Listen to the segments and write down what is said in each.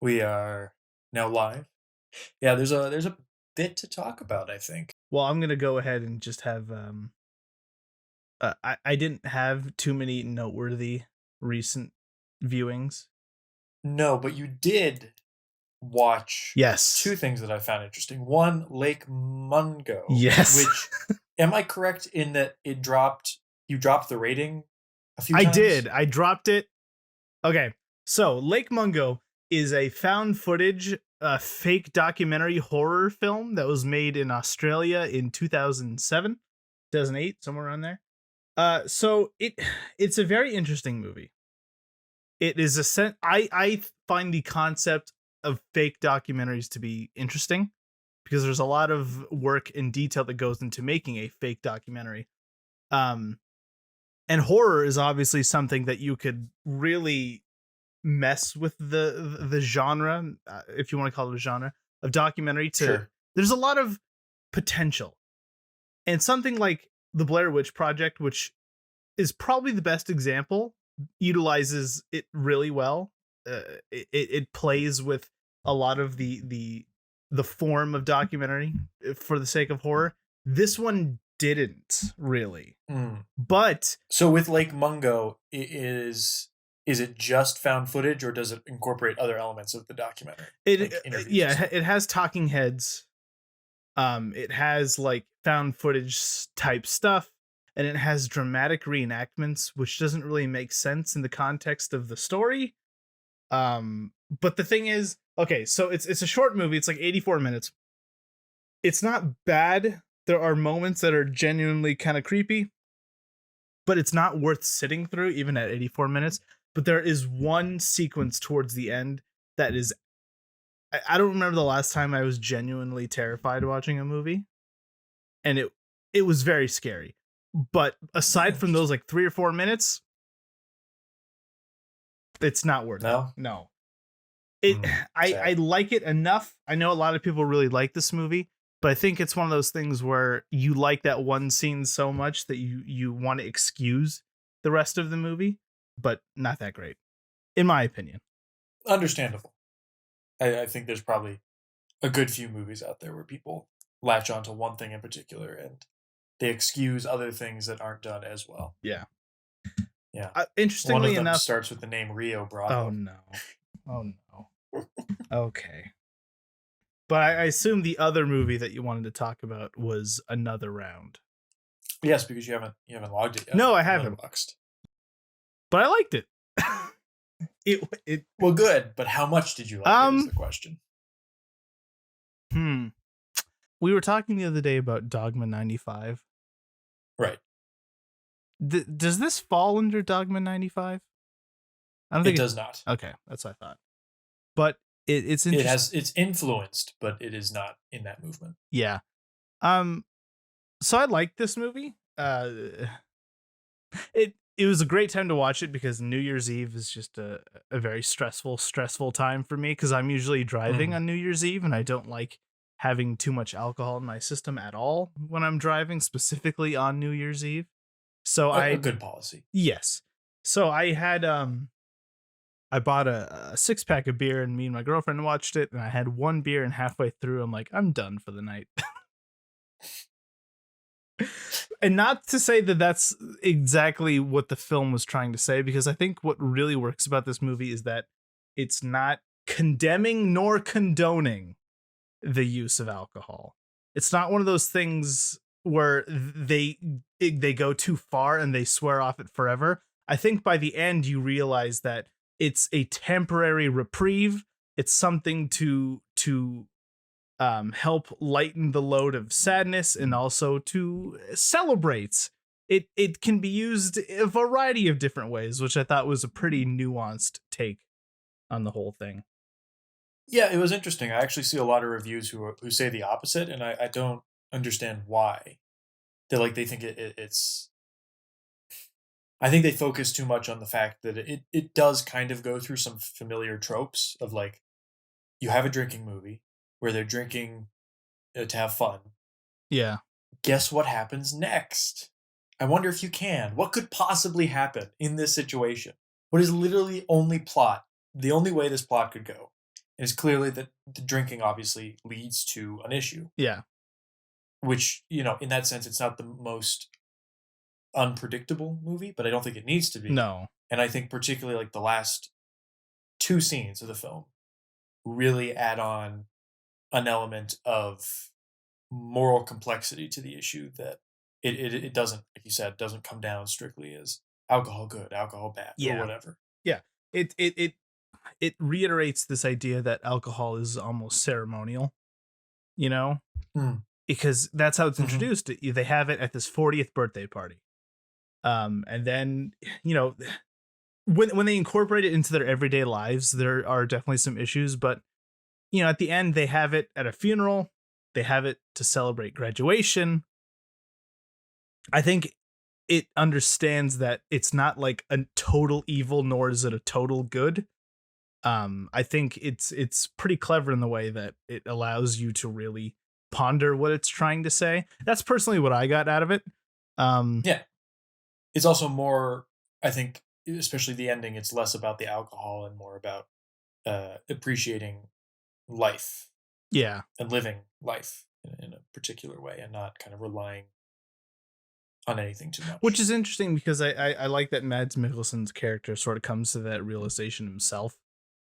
We are now live. Yeah, there's a bit to talk about, I think. Well, I'm gonna go ahead and just have I didn't have too many noteworthy recent viewings. No, but you did watch two Yes. things that I found interesting. One, Lake Mungo, Yes. which am I correct in that you dropped the rating a few I did. times? I dropped it. Okay. So, Lake Mungo is a found footage fake documentary horror film that was made in Australia in 2007, 2008, somewhere around there. It's a very interesting movie. It is I find the concept of fake documentaries to be interesting because there's a lot of work and detail that goes into making a fake documentary. Um and horror is obviously something that you could really mess with the genre, if you want to call it a genre of documentary. To Sure. There's a lot of potential, and something like the Blair Witch Project, which is probably the best example, utilizes it really well. It plays with a lot of the form of documentary for the sake of horror. This one didn't really, Mm. but So with Lake Mungo, is it just found footage, or does it incorporate other elements of the documentary, it like interviews and yeah, stuff? it has talking heads. It has like found footage type stuff, and it has dramatic reenactments, which doesn't really make sense in the context of the story. But the thing is, okay, so it's a short movie. It's like 84 minutes. It's not bad. There are moments that are genuinely kind of creepy, but it's not worth sitting through even at 84 minutes. But there is one sequence towards the end that is, I don't remember the last time I was genuinely terrified watching a movie, and it was very scary. But aside from those Interesting. like 3 or 4 minutes, it's not worth it. No? No. It I Sad. like it enough. I know a lot of people really like this movie, but I think it's one of those things where you like that one scene so much that you want to excuse the rest of the movie, but not that great, in my opinion. Understandable. I think there's probably a good few movies out there where people latch onto one thing in particular and they excuse other things that aren't done as well. Yeah. Yeah. One of Interestingly them enough, starts with the name Rio oh Bravo. no, oh no. Okay. But I assume the other movie that you wanted to talk about was Another Round. Yes, because you haven't logged it yet No, I on haven't, Letterboxd. but I liked it. it Well, good, but how much did you like it is the question. hmm. We were talking the other day about Dogma 95. Right. Does this fall under Dogma 95? I don't It think does not. okay, that's what I thought. But it's It interesting. has it's influenced, but it is not in that movement. Yeah. Um so I liked this movie. It was a great time to watch it because New Year's Eve is just a very stressful time for me because I'm usually driving Mhm. on New Year's Eve and I don't like having too much alcohol in my system at all when I'm driving, specifically on New Year's Eve. So A I good policy. yes. So I bought a 6 pack of beer and me and my girlfriend watched it and I had one beer and halfway through I'm like, I'm done for the night. And not to say that that's exactly what the film was trying to say, because I think what really works about this movie is that it's not condemning nor condoning the use of alcohol. It's not one of those things where they go too far and they swear off it forever. I think by the end you realize that it's a temporary reprieve. It's something to help lighten the load of sadness and also to celebrate. It can be used a variety of different ways, which I thought was a pretty nuanced take on the whole thing. Yeah, it was interesting. I actually see a lot of reviews who say the opposite, and I don't understand why. They think it's. I think they focus too much on the fact that it does kind of go through some familiar tropes of like you have a drinking movie where they're drinking to have fun. Yeah. Guess what happens next? I wonder if you can. What could possibly happen in this situation? What is literally only plot? The only way this plot could go And it's clearly that the drinking obviously leads to an issue, Yeah. which, in that sense, it's not the most unpredictable movie, but I don't think it needs to be. No. And I think particularly like the last two scenes of the film really add on an element of moral complexity to the issue that it doesn't, like you said, doesn't come down strictly as alcohol good, alcohol bad, or Yeah. whatever. Yeah. It reiterates this idea that alcohol is almost ceremonial, Mm. because that's how it's Mhm. introduced. They have it at this 40th birthday party. And then, when they incorporate it into their everyday lives, there are definitely some issues, but at the end they have it at a funeral, they have it to celebrate graduation. I think it understands that it's not like a total evil, nor is it a total good. I think it's pretty clever in the way that it allows you to really ponder what it's trying to say. That's personally what I got out of it. Yeah. It's also more, I think, especially the ending, it's less about the alcohol and more about appreciating life Yeah. and living life in a particular way and not kind of relying on anything too much. Which is interesting because I like that Mads Mikkelsen's character sort of comes to that realization himself,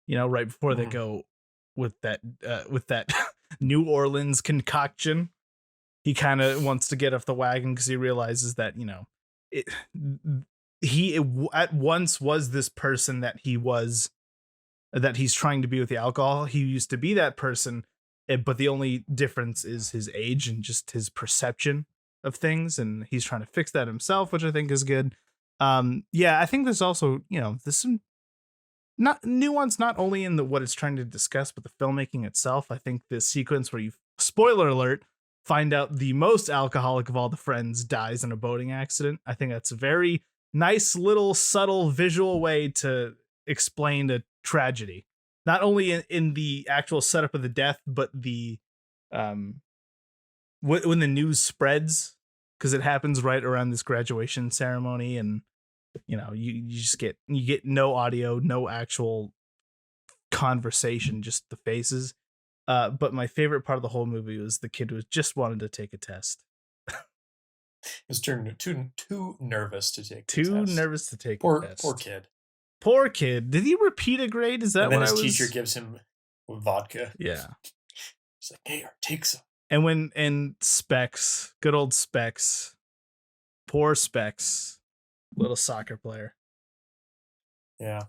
right before they Mhm. go with that New Orleans concoction. He kind of wants to get off the wagon because he realizes that, it, he at once was this person that he's trying to be with the alcohol. He used to be that person, but the only difference is his age and just his perception of things, and he's trying to fix that himself, which I think is good. I think there's also, there's some not nuance not only in what it's trying to discuss, but the filmmaking itself. I think this sequence where you, spoiler alert, find out the most alcoholic of all the friends dies in a boating accident. I think that's a very nice little subtle visual way to explain a tragedy, not only in the actual setup of the death, but the when the news spreads, because it happens right around this graduation ceremony, and you just get no audio, no actual conversation, just the faces. But my favorite part of the whole movie was the kid who just wanted to take a test. Was too nervous to take the Too test. nervous to take Poor a test. kid. Poor kid. Did he repeat a grade? Is that And then what his I was? teacher gives him vodka. Yeah. He's like, "Hey, take some." And Specs, good old Specs, poor Specs, little soccer player. Yeah.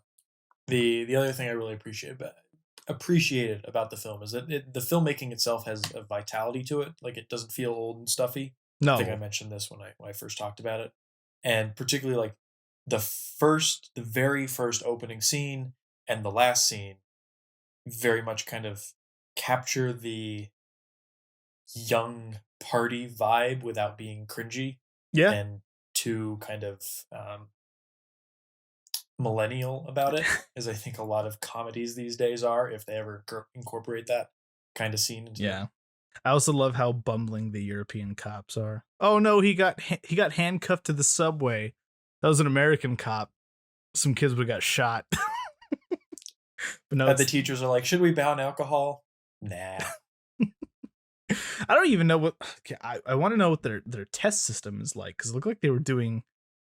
The other thing I really appreciated about the film is that the filmmaking itself has a vitality to it. Like, it doesn't feel old and stuffy. I think I No. mentioned this when I first talked about it, and particularly like the very first opening scene and the last scene very much kind of capture the young party vibe without being cringy Yeah. and too kind of millennial about it, as I think a lot of comedies these days are, if they ever incorporate that kind of scene into them. I also love how bumbling the European cops are. Oh no, he got handcuffed to the subway. That was an American cop. Some kids would have got shot. But no, But the teachers are like, should we ban alcohol? Nah. I don't even know what. Okay, I want to know what their test system is like, because it looked like they were doing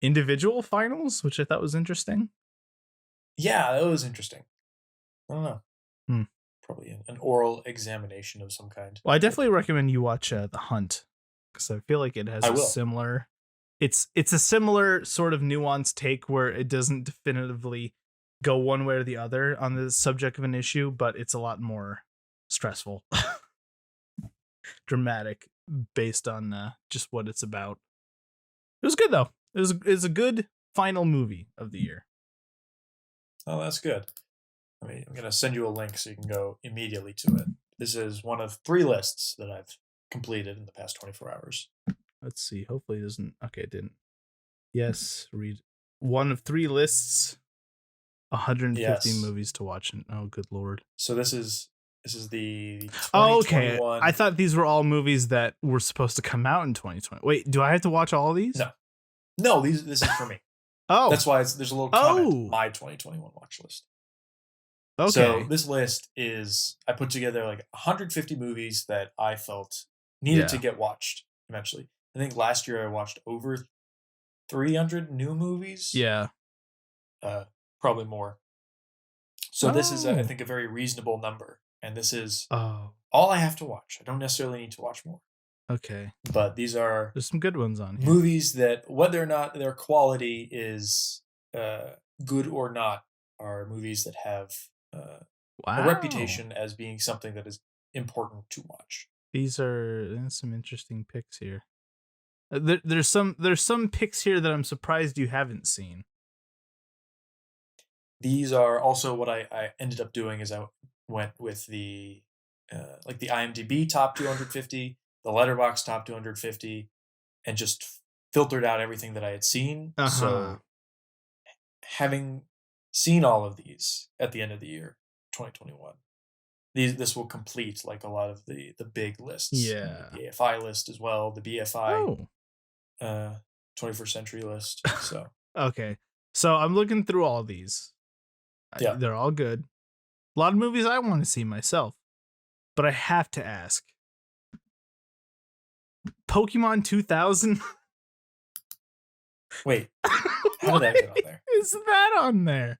individual finals, which I thought was interesting. Yeah, that was interesting. I don't know. Hmm. Probably an oral examination of some kind. Well, I definitely recommend you watch The Hunt, because I feel like it has a similar. It's a similar sort of nuanced take where it doesn't definitively go one way or the other on the subject of an issue, but it's a lot more stressful, dramatic, based on just what it's about. It was good though. It was a good final movie of the year. Oh, that's good. I'm going to send you a link so you can go immediately to it. This is one of 3 lists that I've completed in the past 24 hours. Let's see. Hopefully it doesn't. Okay, it didn't. Yes, read one of 3 lists. 150 movies to watch. And oh, good lord. So this is the 2021. Oh, okay. I thought these were all movies that were supposed to come out in 2020. Wait, do I have to watch all of these? No, this is for me. Oh, that's why there's a little comment. My 2021 watch list. So Okay. this list is, I put together like 150 movies that I felt needed to Yeah. get watched eventually. I think last year I watched over 300 new movies, Yeah. uh, probably more. So this is, I Oh. think, a very reasonable number, and this is Oh. all I have to watch. I don't necessarily need to watch more, Okay. but these are There's some good ones on here. movies that, whether or not their quality is good or not, are movies that have a Wow. reputation as being something that is important to watch. There's some interesting picks here. There's some picks here that I'm surprised you haven't seen. These are also what I ended up doing is I went with the like the IMDb top 250, the Letterboxd top 250, and just filtered out everything that I had seen. Uh-huh. So having seen all of these at the end of the year, 2021, this will complete like a lot of the big lists, like Yeah. the AFI list as well, the BFI Oh. uh 21st century list. So Okay. So I'm looking through all these. yeah. They're all good. A lot of movies I want to see myself. But I have to ask. Pokemon 2000? Wait, how did Why that get on there? is that on there?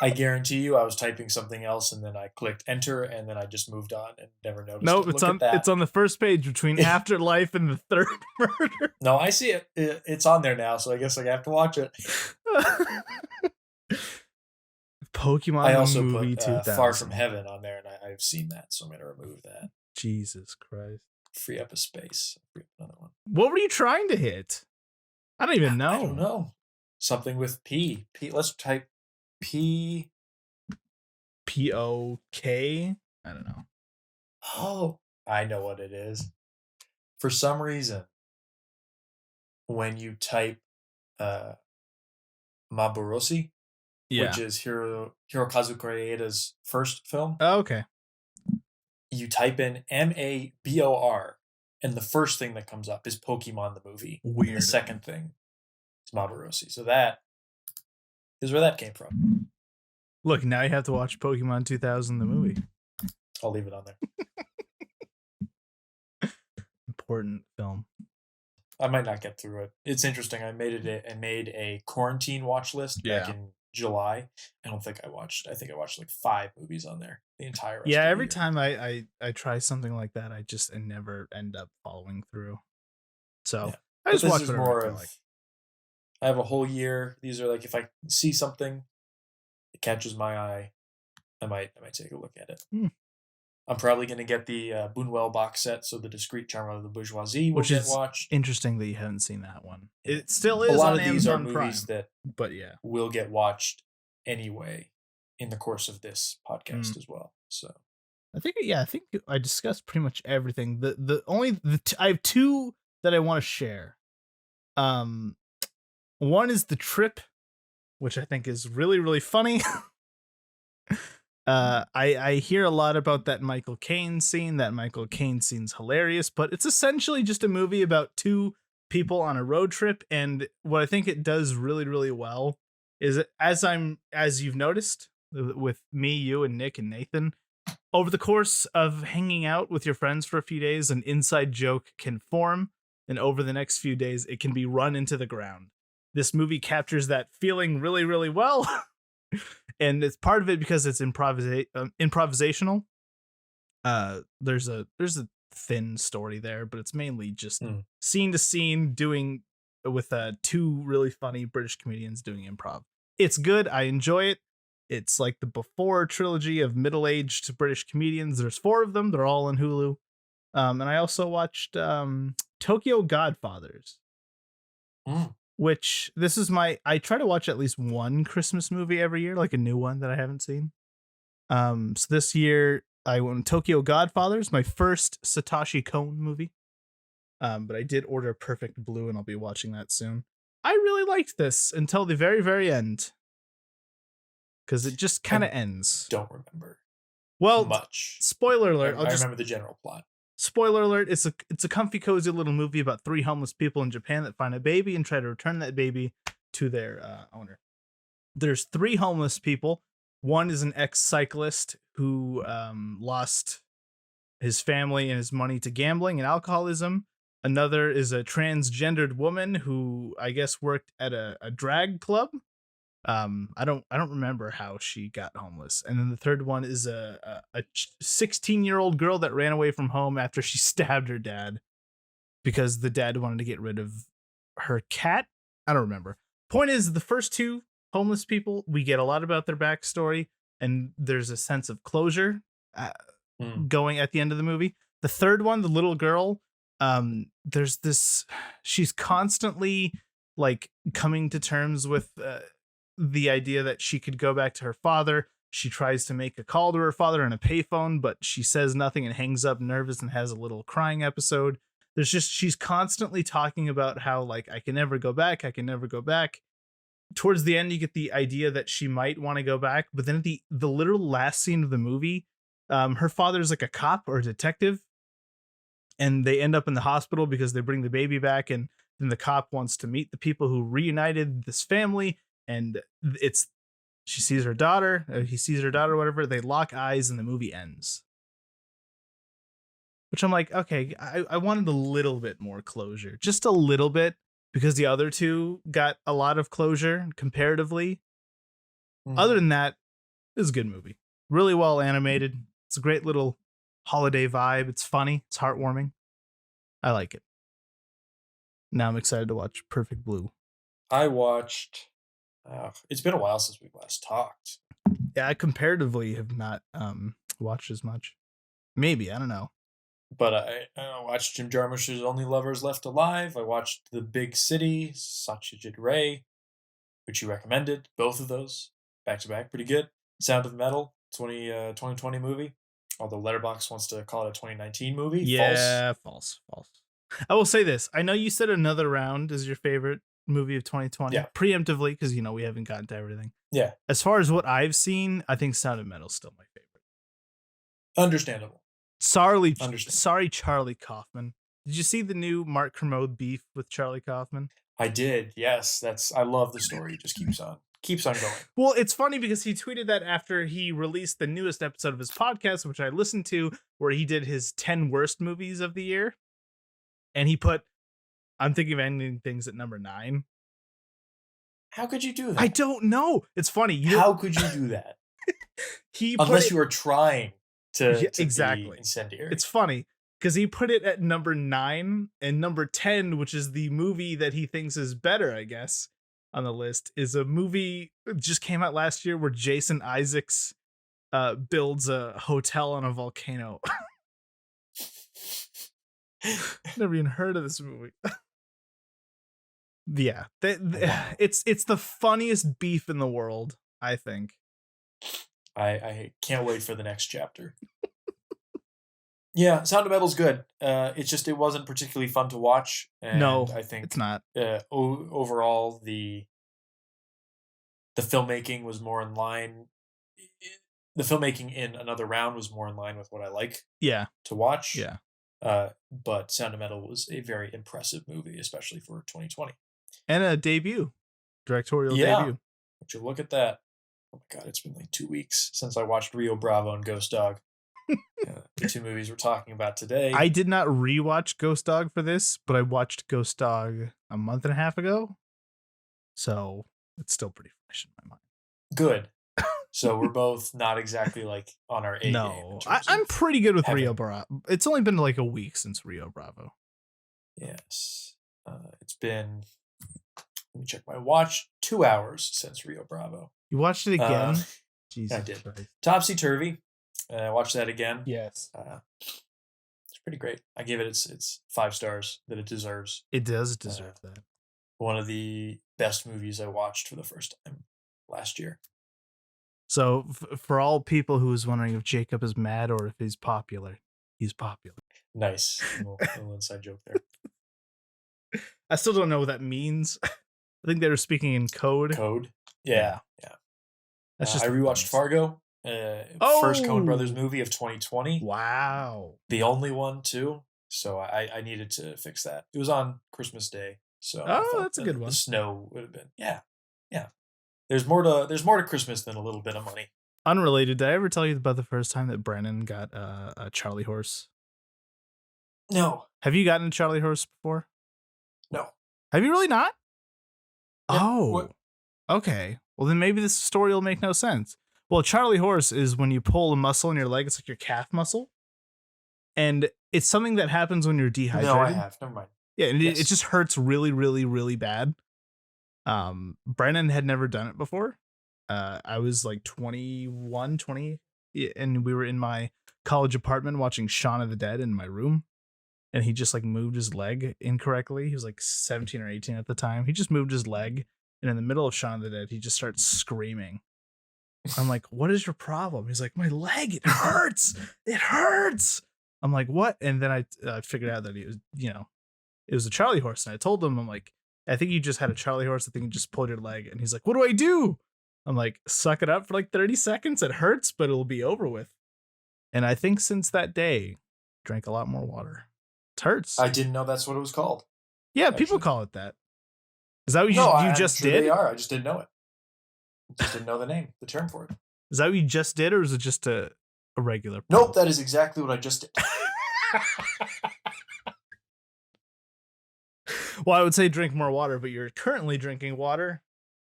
I guarantee you I was typing something else and then I clicked enter and then I just moved on and never noticed Nope, it. Look at it's that. on the first page between Afterlife and the third murder. No, I see it. It's on there now, so I guess I have to watch it. I Pokemon the also movie put Far From 2000. Heaven on there, and I've seen that, so I'm going to remove that. Jesus Christ. Free up a space. Free up another one. What were you trying to hit? I don't even know. I don't know. Something with P. Let's type P. POK? I don't know. Oh, I know what it is. For some reason, when you type Maburosi, Yeah. which is Hirokazu Koreeda's first film, Oh, okay. you type in MABOR, and the first thing that comes up is Pokemon the movie. And Weird. the second thing is Maburosi. So that is where that came from. Look, now you have to watch Pokemon 2000 the movie. I'll leave it on there. Important film. I might not get through it. It's interesting. I made a quarantine watch list back in July. I think I watched like 5 movies on there the entire rest of the Every year. time I try something like that, I never end up following through. So Yeah. I just But watch this is whatever more I feel of like. I have a whole year. These are like, if I see something that catches my eye, I might take a look at it. I'm probably going to get the Buñuel box set, so the Discreet Charm of the Bourgeoisie will get watched. Interesting that you haven't seen that one. Yeah. It still is a lot on of these Amazon are movies Prime, that but yeah, will get watched anyway in the course of this podcast as well. So I think I discussed pretty much everything. I have 2 that I want to share. One is The Trip, which I think is really, really funny. I hear a lot about that Michael Caine scene. That Michael Caine scene's hilarious, but it's essentially just a movie about 2 people on a road trip. And what I think it does really, really well is as you've noticed with me, you, and Nick and Nathan, over the course of hanging out with your friends for a few days, an inside joke can form, and over the next few days, it can be run into the ground. This movie captures that feeling really, really well. And it's part of it because it's improvisational. There's a thin story there, but it's mainly just scene to scene doing with 2 really funny British comedians doing improv. It's good. I enjoy it. It's like the Before trilogy of middle-aged British comedians. There's 4 of them. They're all on Hulu. And I also watched Tokyo Godfathers. Which I try to watch at least one Christmas movie every year, like a new one that I haven't seen. So this year I went Tokyo Godfathers, my first Satoshi Kon movie. But I did order Perfect Blue, and I'll be watching that soon. I really liked this until the very, very end, because it just kind of ends. Don't remember. Well, much. Spoiler alert. I remember the general plot. Spoiler alert, it's a comfy, cozy little movie about 3 homeless people in Japan that find a baby and try to return that baby to their owner. There's 3 homeless people. One is an ex-cyclist who lost his family and his money to gambling and alcoholism. Another is a transgendered woman who I guess worked at a drag club. I don't remember how she got homeless. And then the third one is a 16-year-old girl that ran away from home after she stabbed her dad because the dad wanted to get rid of her cat. I don't remember. Point is, the first 2 homeless people, we get a lot about their backstory, and there's a sense of closure going at the end of the movie. The third one, the little girl, there's this, she's constantly like coming to terms with the idea that she could go back to her father. She tries to make a call to her father on a payphone, but she says nothing and hangs up nervous and has a little crying episode. She's constantly talking about how like, I can never go back. I can never go back. Towards the end, you get the idea that she might want to go back, but then at the literal last scene of the movie, her father's like a cop or a detective, and they end up in the hospital because they bring the baby back, and then the cop wants to meet the people who reunited this family, and she sees her daughter, he sees her daughter, whatever. They lock eyes, and the movie ends. Which I'm like, okay, I wanted a little bit more closure, just a little bit, because the other 2 got a lot of closure comparatively. Other than that, it's a good movie. Really well animated. It's a great little holiday vibe. It's funny. It's heartwarming. I like it. Now I'm excited to watch Perfect Blue. I watched. It's been a while since we last talked. Yeah, I comparatively have not watched as much. Maybe, I don't know. But I watched Jim Jarmusch's Only Lovers Left Alive. I watched The Big City, Satyajit Ray, which you recommended. Both of those, back to back, pretty good. Sound of Metal, 2020 movie. Although Letterboxd wants to call it a 2019 movie. Yeah, false. I will say this. I know you said Another Round is your favorite movie of 2020. Yeah. Preemptively, because, we haven't gotten to everything. Yeah. As far as what I've seen, I think Sound of Metal is still my favorite. Understandable. Sorry, Charlie Kaufman. Did you see the new Mark Kermode beef with Charlie Kaufman? I did. Yes, I love the story. It just keeps on going. Well, it's funny because he tweeted that after he released the newest episode of his podcast, which I listened to, where he did his 10 worst movies of the year, and he put I'm Thinking of Ending Things at number 9. How could you do that? I don't know. It's funny. How could you do that? Unless you were trying to exactly be incendiary. It's funny because he put it at number 9, and number 10, which is the movie that he thinks is better, I guess, on the list, is a movie that just came out last year where Jason Isaacs builds a hotel on a volcano. Never even heard of this movie. Yeah, it's the funniest beef in the world, I think. I can't wait for the next chapter. Yeah, Sound of Metal's good. It's just it wasn't particularly fun to watch. And no, I think it's not. Overall, the filmmaking was more in line. The filmmaking in Another Round was more in line with what I like. Yeah. To watch. Yeah. But Sound of Metal was a very impressive movie, especially for 2020. And a directorial debut. Would you look at that? Oh my God, it's been like 2 weeks since I watched Rio Bravo and Ghost Dog. The 2 movies we're talking about today. I did not rewatch Ghost Dog for this, but I watched Ghost Dog a month and a half ago. So it's still pretty fresh in my mind. Good. So we're both not exactly like on our A no, game. I'm pretty good with Rio Bravo. It's only been like a week since Rio Bravo. Yes. It's been, let me check my watch, 2 hours since Rio Bravo. You watched it again? Jesus I did. Christ. Topsy Turvy. I watched that again. Yes. It's pretty great. I give it its 5 stars that it deserves. It does deserve that. One of the best movies I watched for the first time last year. So for all people who was wondering if Jacob is mad or if he's popular, he's popular. Nice. A little inside joke there. I still don't know what that means. I think they were speaking in code. Code? Yeah. That's just I rewatched Fargo. First Coen Brothers movie of 2020. Wow. The only one, too. So I needed to fix that. It was on Christmas Day. So that's a good one. The snow would have been. Yeah. There's more to Christmas than a little bit of money. Unrelated, did I ever tell you about the first time that Brennan got a Charlie horse? No. Have you gotten a Charlie horse before? No. Have you really not? Yeah, Oh, what? okay. Well, then maybe this story will make no sense. Well, a Charlie horse is when you pull a muscle in your leg. It's like your calf muscle. And it's something that happens when you're dehydrated. No, I have. Never mind. Yeah, and Yes. it just hurts really, really, really bad. Brennan had never done it before. I was like 21, 20, and we were in my college apartment watching Shaun of the Dead in my room. And he just like moved his leg incorrectly. He was like 17 or 18 at the time. He just moved his leg. And in the middle of Shaun of the Dead, he just starts screaming. I'm like, what is your problem? He's like, my leg, it hurts. It hurts. I'm like, what? And then I figured out that he was, it was a Charlie horse. And I told him, I'm like, I think you just had a Charlie horse. I think you just pulled your leg. And he's like, what do I do? I'm like, suck it up for like 30 seconds. It hurts, but it'll be over with. And I think since that day, drank a lot more water. It hurts. I didn't know that's what it was called. Yeah, actually. People call it that. Is that what you just sure did? They are. I just didn't know it. Just didn't know the term for it. Is that what you just did, or is it just a regular? Nope, that is exactly what I just did. Well, I would say drink more water, but you're currently drinking water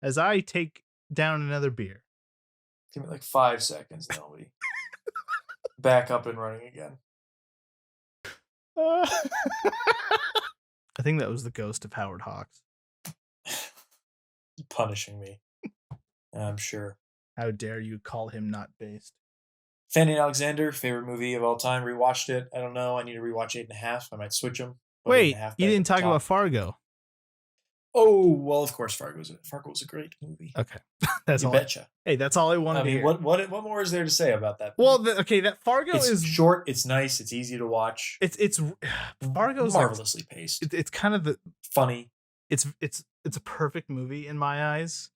as I take down another beer. Give me like 5 seconds, and I'll be back up and running again. I think that was the ghost of Howard Hawks. Punishing me. I'm sure. How dare you call him not based? Fanny and Alexander, favorite movie of all time. Rewatched it. I don't know. I need to rewatch 8.5. I might switch them. Wait, you didn't talk about Fargo. Oh, well, of course, Fargo was a great movie. Okay. That's all. Betcha. Hey, that's all I wanted to hear. What more is there to say about that movie? Well, that Fargo is short, it's nice, it's easy to watch. It's Fargo's marvelously paced. It's kind of funny. It's a perfect movie in my eyes.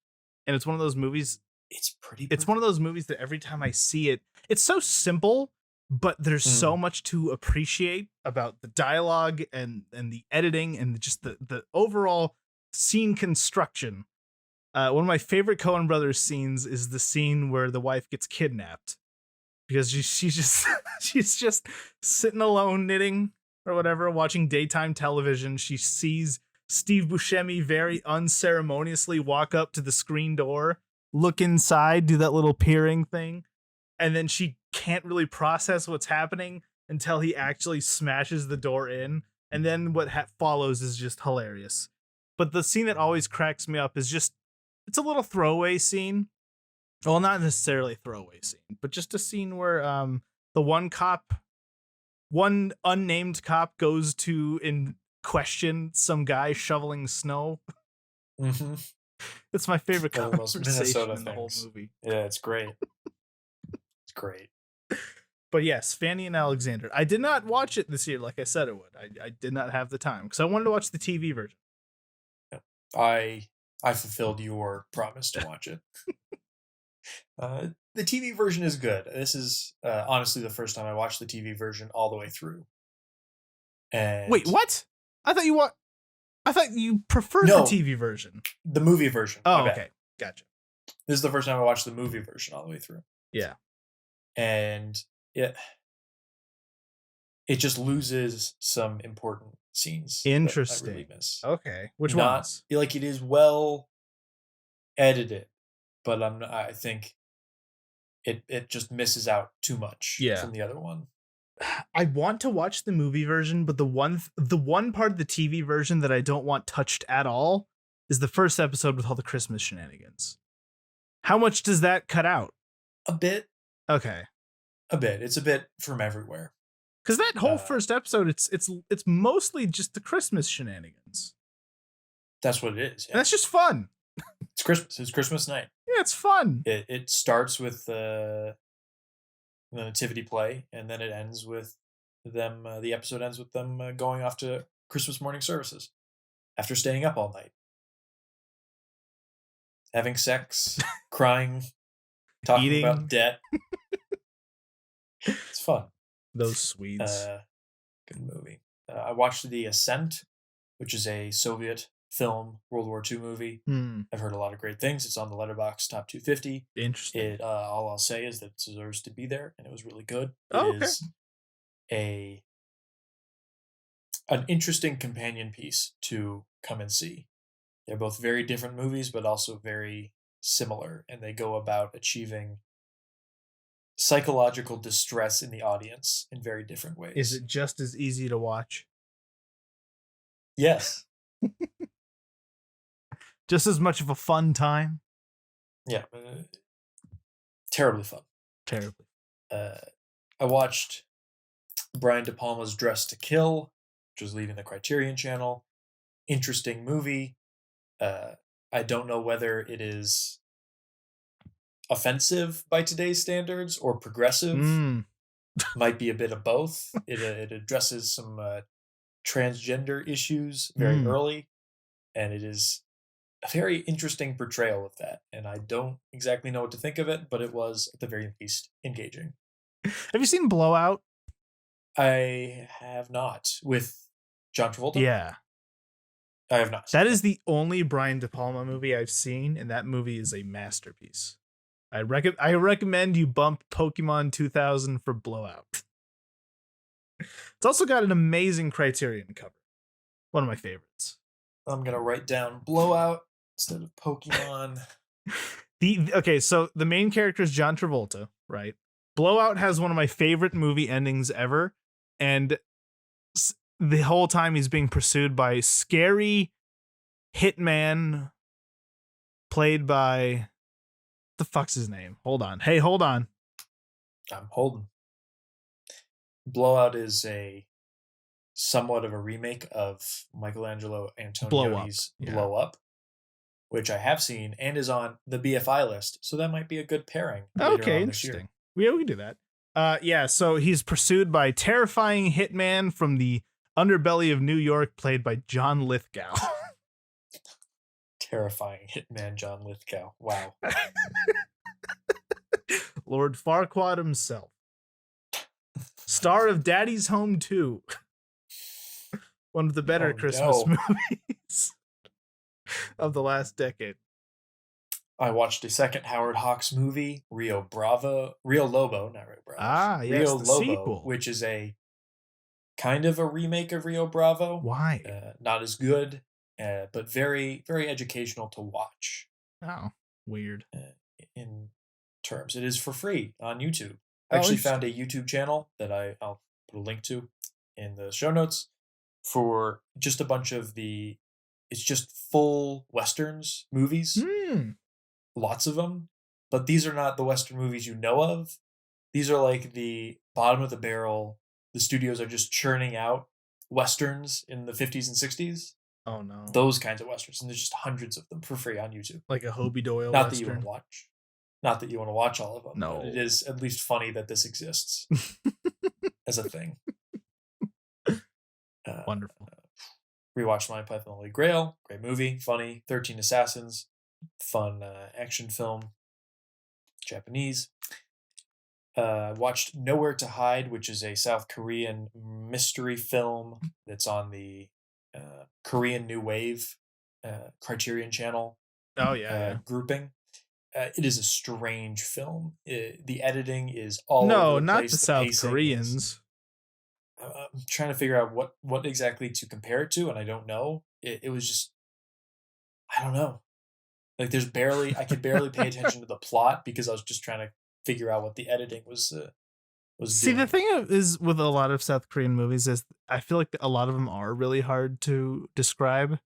And it's one of those movies. It's one of those movies that every time I see it, it's so simple, but there's so much to appreciate about the dialogue and the editing and just the overall scene construction. One of my favorite Coen Brothers scenes is the scene where the wife gets kidnapped because she's just sitting alone knitting or whatever, watching daytime television. She sees Steve Buscemi very unceremoniously walk up to the screen door, look inside, do that little peering thing, and then she can't really process what's happening until he actually smashes the door in, and then what follows is just hilarious. But the scene that always cracks me up is it's a little throwaway scene. Well, not necessarily a throwaway scene, but just a scene where the one unnamed cop goes to question some guy shoveling snow. Mm-hmm. It's my favorite conversation in the whole movie. Yeah, it's great. It's great. But yes, Fanny and Alexander. I did not watch it this year like I said it would. I did not have the time because I wanted to watch the TV version. I fulfilled your promise to watch it. The TV version is good. This is honestly the first time I watched the TV version all the way through. And wait, what? I thought you preferred the TV version. The movie version. Oh, okay. Gotcha. This is the first time I watched the movie version all the way through. Yeah. And it just loses some important scenes. Interesting. That I really miss. Okay. Which ones? Like, it is well edited, but I think it just misses out too much from the other one. I want to watch the movie version, but the one part of the TV version that I don't want touched at all is the first episode with all the Christmas shenanigans. How much does that cut out? A bit. Okay. A bit. It's a bit from everywhere. Because that whole first episode, it's mostly just the Christmas shenanigans. That's what it is. Yeah. And that's just fun. It's Christmas. It's Christmas night. Yeah, it's fun. It starts with the nativity play, and then it ends with them. The episode ends with them going off to Christmas morning services after staying up all night, having sex, crying, talking about debt. It's fun. Those Swedes. Good movie. I watched The Ascent, which is a Soviet film, World War II movie. I've heard a lot of great things. It's on the Letterboxd top 250. Interesting. All I'll say is that it deserves to be there, and it was really good. It Oh, okay. is an interesting companion piece to come and see. They're both very different movies, but also very similar, and they go about achieving psychological distress in the audience in very different ways. Is it just as easy to watch? Yes. Just as much of a fun time? Yeah. Terribly fun. Terribly. I watched Brian De Palma's Dress to Kill, which was leaving the Criterion Channel. Interesting movie. I don't know whether it is offensive by today's standards or progressive. Might be a bit of both. It addresses some transgender issues very early, and it is a very interesting portrayal of that. And I don't exactly know what to think of it, but it was at the very least engaging. Have you seen Blowout? I have not. With John Travolta? Yeah. I have not. That is the only Brian De Palma movie I've seen, and that movie is a masterpiece. I recommend you bump Pokemon 2000 for Blowout. It's also got an amazing Criterion cover. One of my favorites. I'm going to write down Blowout instead of Pokemon. Okay, so the main character is John Travolta, right? Blowout has one of my favorite movie endings ever, and the whole time he's being pursued by scary hitman played by the fuck's his name? Hold on. Hey, hold on. I'm holding. Blowout is somewhat of a remake of Michelangelo Antonioni's Blow Up, which I have seen and is on the BFI list, so that might be a good pairing. Okay, interesting. We can do that. Yeah, so he's pursued by terrifying hitman from the underbelly of New York, played by John Lithgow. Terrifying hitman John Lithgow. Wow. Lord Farquaad himself. Star of Daddy's Home 2. One of the better Christmas movies of the last decade. I watched a second Howard Hawks movie, Rio Lobo, not Rio Bravo. Ah, yes, Rio the Lobo, sequel. which is a kind of a remake of Rio Bravo. Why? Not as good, but very, very educational to watch. Oh, weird. In terms, it is for free on YouTube. I actually found a YouTube channel that I'll put a link to in the show notes for just a bunch of it's just full Westerns movies. Lots of them, but these are not the Western movies you know of. These are like the bottom of the barrel. The studios are just churning out Westerns in the 50s and 60s. Oh no. Those kinds of Westerns, and there's just hundreds of them for free on YouTube. Like a Hobie Doyle Not Western. that you want to watch. Not that you want to watch all of them. No. But it is at least funny that this exists as a thing. Wonderful. Rewatched Monty Python and the Holy Grail. Great movie. Funny. 13 Assassins. Fun action film. Japanese. Watched Nowhere to Hide, which is a South Korean mystery film that's on the Korean New Wave Criterion Channel. Oh, yeah. Grouping. It is a strange film. The editing is all no, over the not place. the South Koreans. I'm trying to figure out what exactly to compare it to, and I don't know. It was just, I don't know. Like I could barely pay attention to the plot because I was just trying to figure out what the editing was See, doing. the thing is with a lot of South Korean movies is I feel like a lot of them are really hard to describe.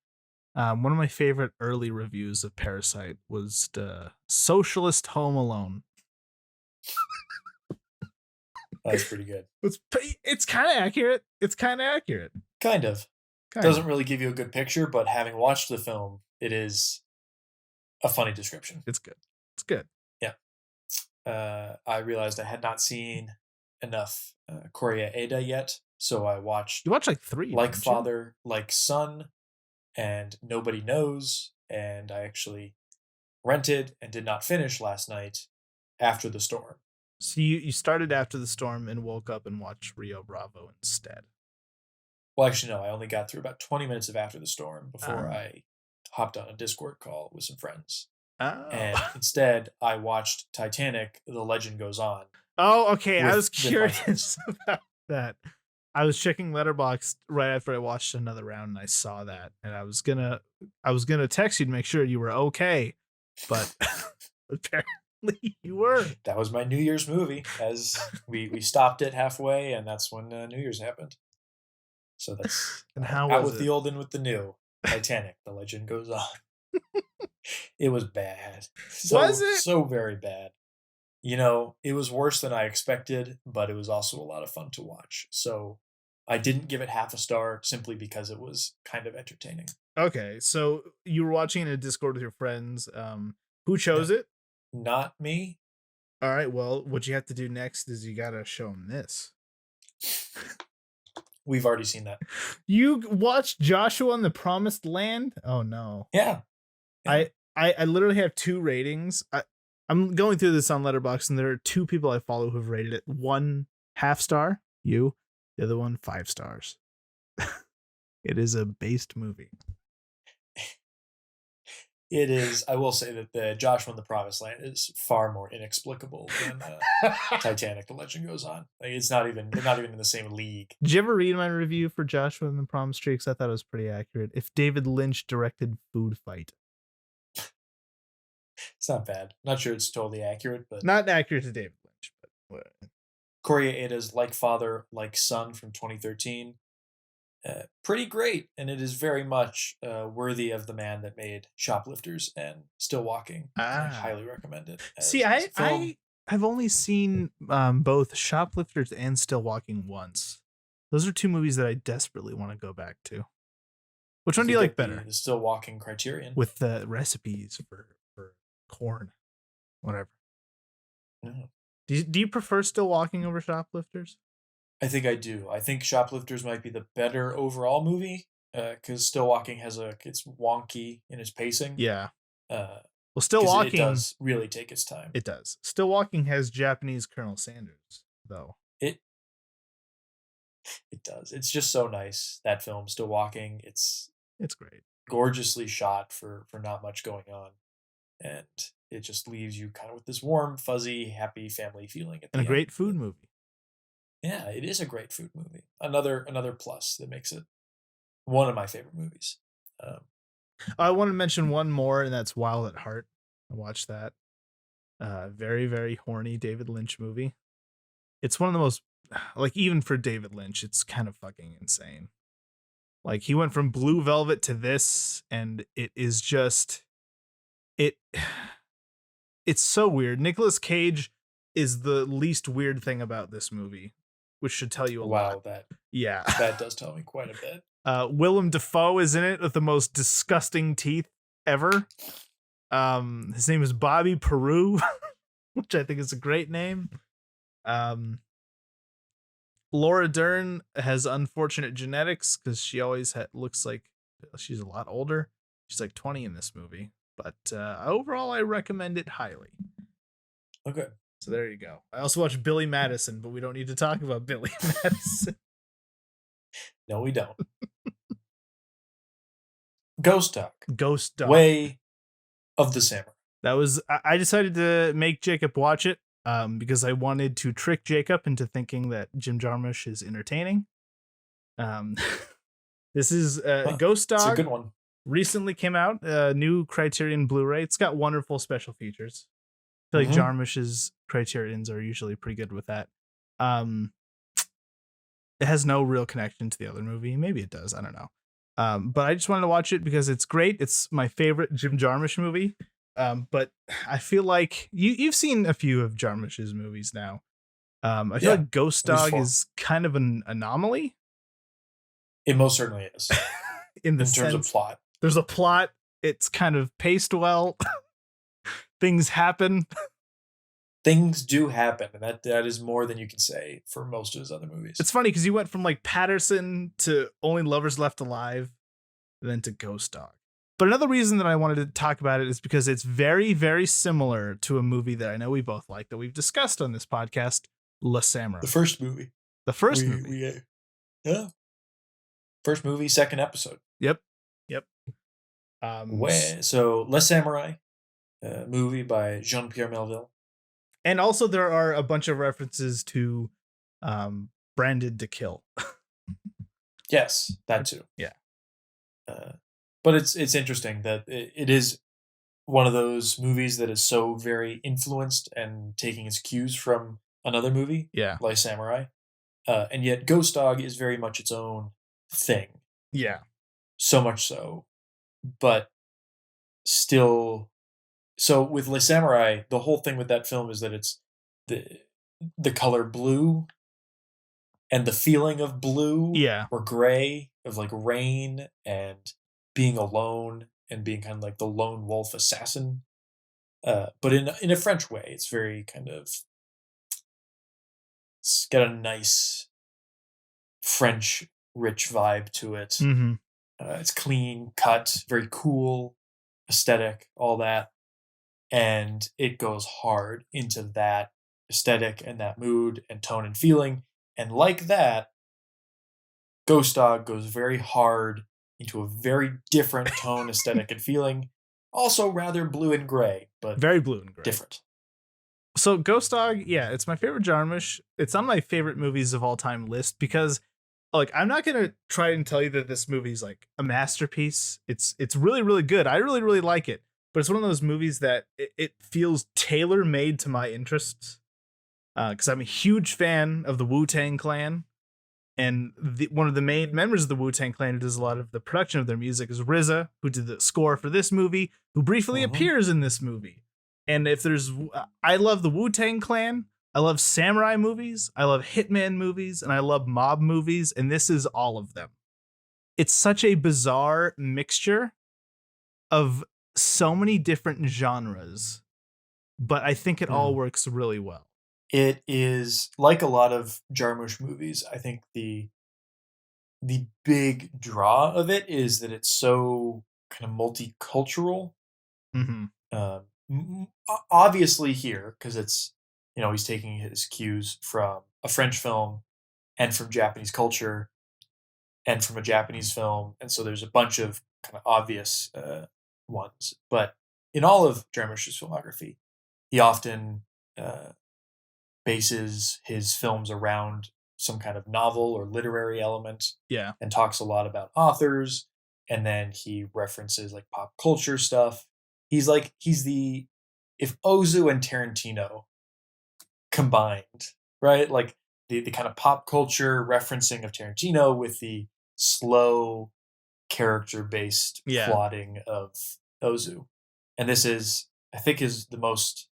One of my favorite early reviews of Parasite was the Socialist Home Alone. That's pretty good. It's kind of accurate. Kind of. Doesn't really give you a good picture, but having watched the film, it is a funny description. It's good. Yeah. I realized I had not seen enough Korea Ada yet, so I watched. You watched like 3. Like Father, Like Son, and Nobody Knows, and I actually rented and did not finish last night After the Storm. So you started After the Storm and woke up and watched Rio Bravo instead. Well, actually, no. I only got through about 20 minutes of After the Storm before I hopped on a Discord call with some friends, Oh. and instead I watched Titanic: The Legend Goes On Oh, okay. I was with my friends. curious about that. I was checking Letterboxd right after I watched another round and I saw that, and I was gonna text you to make sure you were okay, but apparently you were. That was my New Year's movie. As we stopped it halfway, and that's when New Year's happened. So that's And how out was with it? the old, in with the new. Titanic: The Legend Goes On. It was bad. Was it? So very bad. You know, it was worse than I expected, but it was also a lot of fun to watch. So I didn't give it half a star simply because it was kind of entertaining. Okay, so you were watching in a Discord with your friends. Who chose Yeah. it? Not me. All right, well, what you have to do next is you gotta show them this. We've already seen that. You watched Joshua and the Promised Land? Oh no. Yeah. Yeah. I literally have 2 ratings. I'm going through this on Letterboxd, and there are 2 people I follow who've rated it. 1 half star, you. The other one 5 stars. It is a based movie. It is. I will say that the Joshua and the Promised Land is far more inexplicable than Titanic: The Legend Goes On. Like, it's not even. They're not even in the same league. Did you ever read my review for Joshua and the Promised Tree? Because I thought it was pretty accurate. If David Lynch directed Food Fight. It's not bad. Not sure it's totally accurate, but Not accurate to David Lynch, but Koreeda's Like Father, Like Son from 2013. Pretty great, and it is very much worthy of the man that made Shoplifters and Still Walking. I highly recommend it. See, I've only seen both Shoplifters and Still Walking once. Those are 2 movies that I desperately want to go back to. Which one do you like better? The Still Walking Criterion. With the recipes for corn, whatever. No. Do you prefer Still Walking over Shoplifters? I think I do. I think Shoplifters might be the better overall movie because Still Walking it's wonky in its pacing. Yeah. Well, Still Walking, it does really take its time. It does. Still Walking has Japanese Colonel Sanders, though. It does. It's just so nice, that film, Still Walking. It's great. Gorgeously shot for not much going on, and it just leaves you kind of with this warm, fuzzy, happy family feeling at the And end. a great food movie. Yeah, it is a great food movie. Another plus that makes it one of my favorite movies. I want to mention one more, and that's Wild at Heart. I watched that. Very, very horny David Lynch movie. It's one of the most, like, even for David Lynch, it's kind of fucking insane. Like, he went from Blue Velvet to this, and it is just, it's so weird. Nicolas Cage is the least weird thing about this movie, which should tell you a lot. Wow, Yeah. That does tell me quite a bit. Willem Dafoe is in it with the most disgusting teeth ever. His name is Bobby Peru, which I think is a great name. Laura Dern has unfortunate genetics because she always looks like she's a lot older. She's like 20 in this movie, but overall, I recommend it highly. Okay. So there you go. I also watched Billy Madison, but we don't need to talk about Billy Madison. No, we don't. Ghost Dog. Ghost Dog. Way of the Samurai. That was, I decided to make Jacob watch it because I wanted to trick Jacob into thinking that Jim Jarmusch is entertaining. This is Ghost Dog. It's a good one. Recently came out, new Criterion Blu-ray. It's got wonderful special features. I feel like Jarmusch's Criterions are usually pretty good with that. It has no real connection to the other movie. Maybe it does. I don't know. But I just wanted to watch it because it's great. It's my favorite Jim Jarmusch movie. But I feel like you've seen a few of Jarmusch's movies now. I feel like Ghost Dog is kind of an anomaly. It most certainly is. in terms of plot. There's a plot. It's kind of paced well. Things happen. Things do happen, and that is more than you can say for most of his other movies. It's funny because you went from like Patterson to Only Lovers Left Alive, and then to Ghost Dog. But another reason that I wanted to talk about it is because it's very, very similar to a movie that I know we both like that we've discussed on this podcast, La Samurai. The first movie. movie. Yeah. First movie, second episode. Yep. So Les Samurai, movie by Jean-Pierre Melville. And also there are a bunch of references to Branded to Kill. Yes, that too. Yeah. But it's interesting that it is one of those movies that is so very influenced and taking its cues from another movie, Yeah. like Samurai, and yet Ghost Dog is very much its own thing. Yeah. So much so, but still. So with Le Samurai, the whole thing with that film is that it's the the color blue and the feeling of blue Yeah. or gray of like rain and being alone and being kind of like the lone wolf assassin, but in a French way. It's very kind of, it's got a nice French rich vibe to it. Mm-hmm. It's clean cut, very cool aesthetic, all that, and it goes hard into that aesthetic and that mood and tone and feeling. And like that, Ghost Dog goes very hard into a very different tone, aesthetic, and feeling. Also rather blue and gray, but Very blue and gray. different. So Ghost Dog, yeah, it's my favorite Jarmusch. It's on my favorite movies of all time list because like I'm not gonna try and tell you that this movie's like a masterpiece. It's really, really good. I really, really like it. But it's one of those movies that it feels tailor made to my interests. Because I'm a huge fan of the Wu-Tang Clan. And one of the main members of the Wu-Tang Clan who does a lot of the production of their music is RZA, who did the score for this movie, who briefly appears in this movie. And if there's, I love the Wu-Tang Clan, I love samurai movies, I love hitman movies, and I love mob movies, and this is all of them. It's such a bizarre mixture of so many different genres, but I think it all works really well. It is like a lot of Jarmusch movies. I think the big draw of it is that it's so kind of multicultural. Obviously here, because it's, he's taking his cues from a French film and from Japanese culture and from a Japanese film, and so there's a bunch of kind of obvious ones. But in all of Jarmusch's filmography, he often bases his films around some kind of novel or literary element. Yeah. And talks a lot about authors. And then he references like pop culture stuff. He's the, if Ozu and Tarantino combined, right? Like the kind of pop culture referencing of Tarantino with the slow character based plotting of Ozu. And this is, I think, is the most,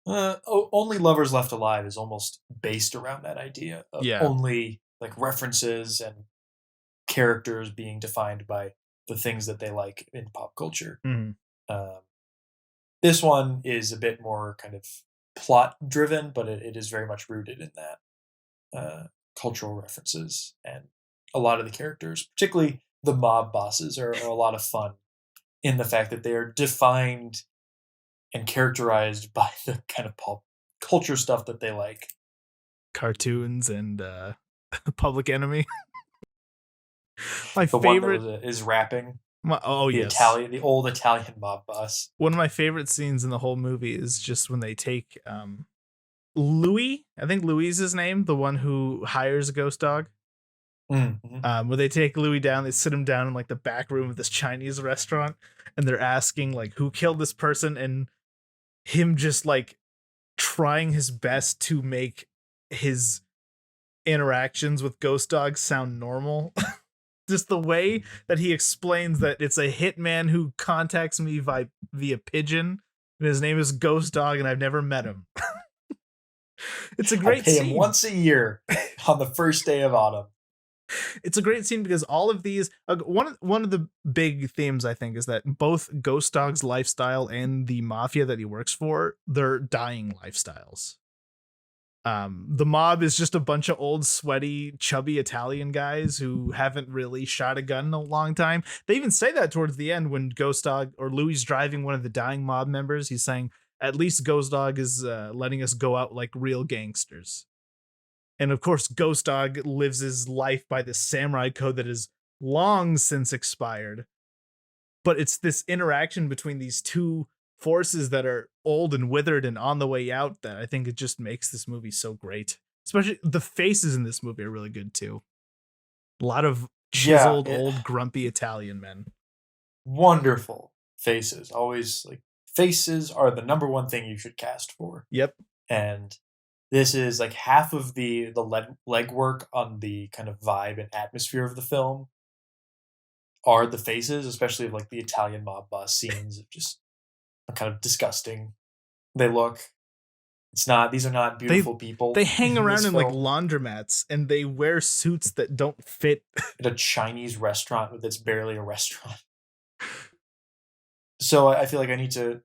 Only Lovers Left Alive is almost based around that idea of only like references and characters being defined by the things that they like in pop culture. This one is a bit more kind of plot driven, but it is very much rooted in that cultural references, and a lot of the characters, particularly the mob bosses, are a lot of fun in the fact that they are defined and characterized by the kind of pop culture stuff that they like. Cartoons and Public Enemy. My the favorite one that is rapping. Yes. The old Italian mob boss. One of my favorite scenes in the whole movie is just when they take Louis, I think Louis is his name, the one who hires a Ghost Dog. Where they take Louis down, they sit him down in like the back room of this Chinese restaurant, and they're asking like who killed this person, and him just like trying his best to make his interactions with Ghost Dog sound normal. Just the way that he explains that it's a hitman who contacts me via pigeon, and his name is Ghost Dog, and I've never met him. It's a great scene. I pay him once a year on the first day of autumn. It's a great scene because all of these, one of the big themes I think is that both Ghost Dog's lifestyle and the mafia that he works for, they're dying lifestyles. The mob is just a bunch of old, sweaty, chubby Italian guys who haven't really shot a gun in a long time. They even say that towards the end when Ghost Dog or Louis driving one of the dying mob members. He's saying, at least Ghost Dog is letting us go out like real gangsters. And of course, Ghost Dog lives his life by this samurai code that is long since expired. but it's this interaction between these two forces that are old and withered and on the way out that I think it just makes this movie so great. Especially the faces in this movie are really good too. A lot of Yeah, chiseled old grumpy Italian men. wonderful faces. Always like faces are the number one thing you should cast for. Yep. And this is like half of the legwork on the kind of vibe and atmosphere of the film are the faces, especially of like the Italian mob boss scenes of just kind of disgusting they look. These are not beautiful people. They hang around in film. like laundromats and they wear suits that don't fit. At a Chinese restaurant that's barely a restaurant. So I feel like I need to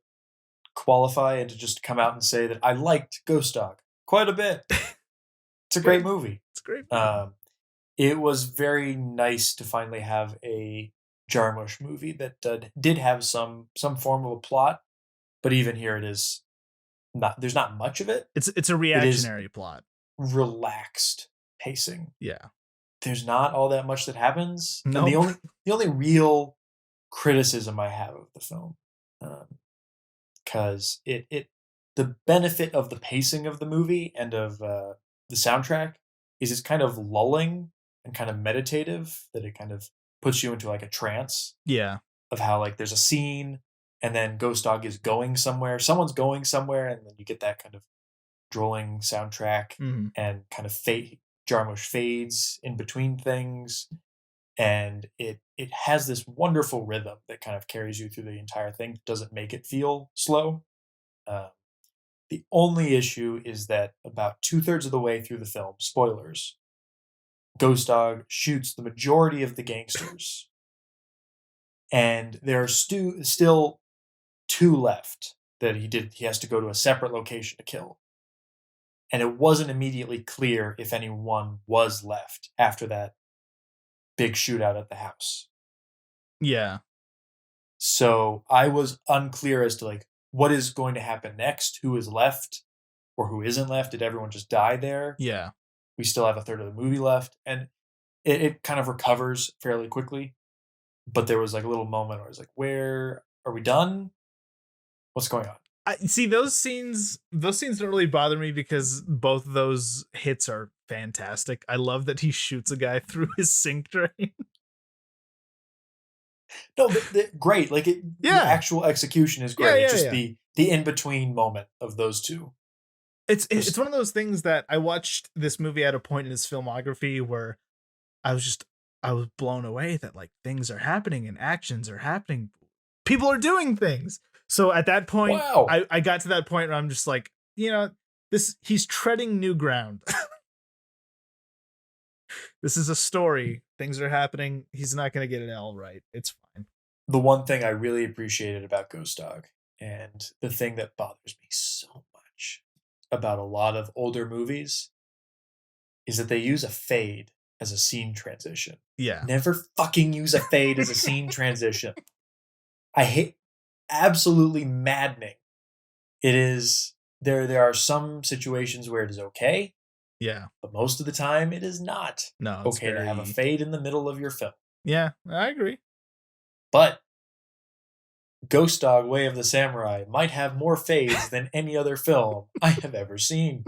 qualify and to just come out and say that I liked Ghost Dog quite a bit. It's a great movie. It's great. It was very nice to finally have a Jarmusch movie that did have some form of a plot, but even here it is not. There's not much of it. It's a reactionary plot. Relaxed pacing. Yeah. There's not all that much that happens. No. And the only real criticism I have of the film, because the benefit of the pacing of the movie and of the soundtrack is it's kind of lulling and kind of meditative, that it kind of puts you into like a trance. Yeah. Of how like there's a scene and then Ghost Dog is going somewhere, someone's going somewhere, and then you get that kind of drolling soundtrack and kind of Jarmusch fades in between things, and it has this wonderful rhythm that kind of carries you through the entire thing. Doesn't make it feel slow. The only issue is that about 2/3 of the way through the film, spoilers, Ghost Dog shoots the majority of the gangsters, and there are still 2 left that he has to go to a separate location to kill. And it wasn't immediately clear if anyone was left after that big shootout at the house. Yeah. So I was unclear as to like what is going to happen next, who is left or who isn't left. Did everyone just die there? Yeah. We still have 1/3 of the movie left, and it kind of recovers fairly quickly. But there was like a little moment where I was like, where are we done? What's going on? I see those scenes don't really bother me because both of those hits are fantastic. I love that he shoots a guy through his sink drain. No, great. Like the actual execution is great. Yeah, it's just the in-between moment of those two. It's one of those things that I watched this movie at a point in his filmography where I was blown away that like things are happening and actions are happening. People are doing things. So at that point, wow. I got to that point where I'm just like, he's treading new ground. This is a story. Things are happening. He's not going to get it all right. It's fine. The one thing I really appreciated about Ghost Dog, and the thing that bothers me so much about a lot of older movies, is that they use a fade as a scene transition. Yeah. Never fucking use a fade as a scene transition. I hate, absolutely maddening. It is, there are some situations where it is okay. Yeah. But most of the time it is not okay to have a fade in the middle of your film. Yeah, I agree. But Ghost Dog Way of the Samurai might have more fades than any other film I have ever seen.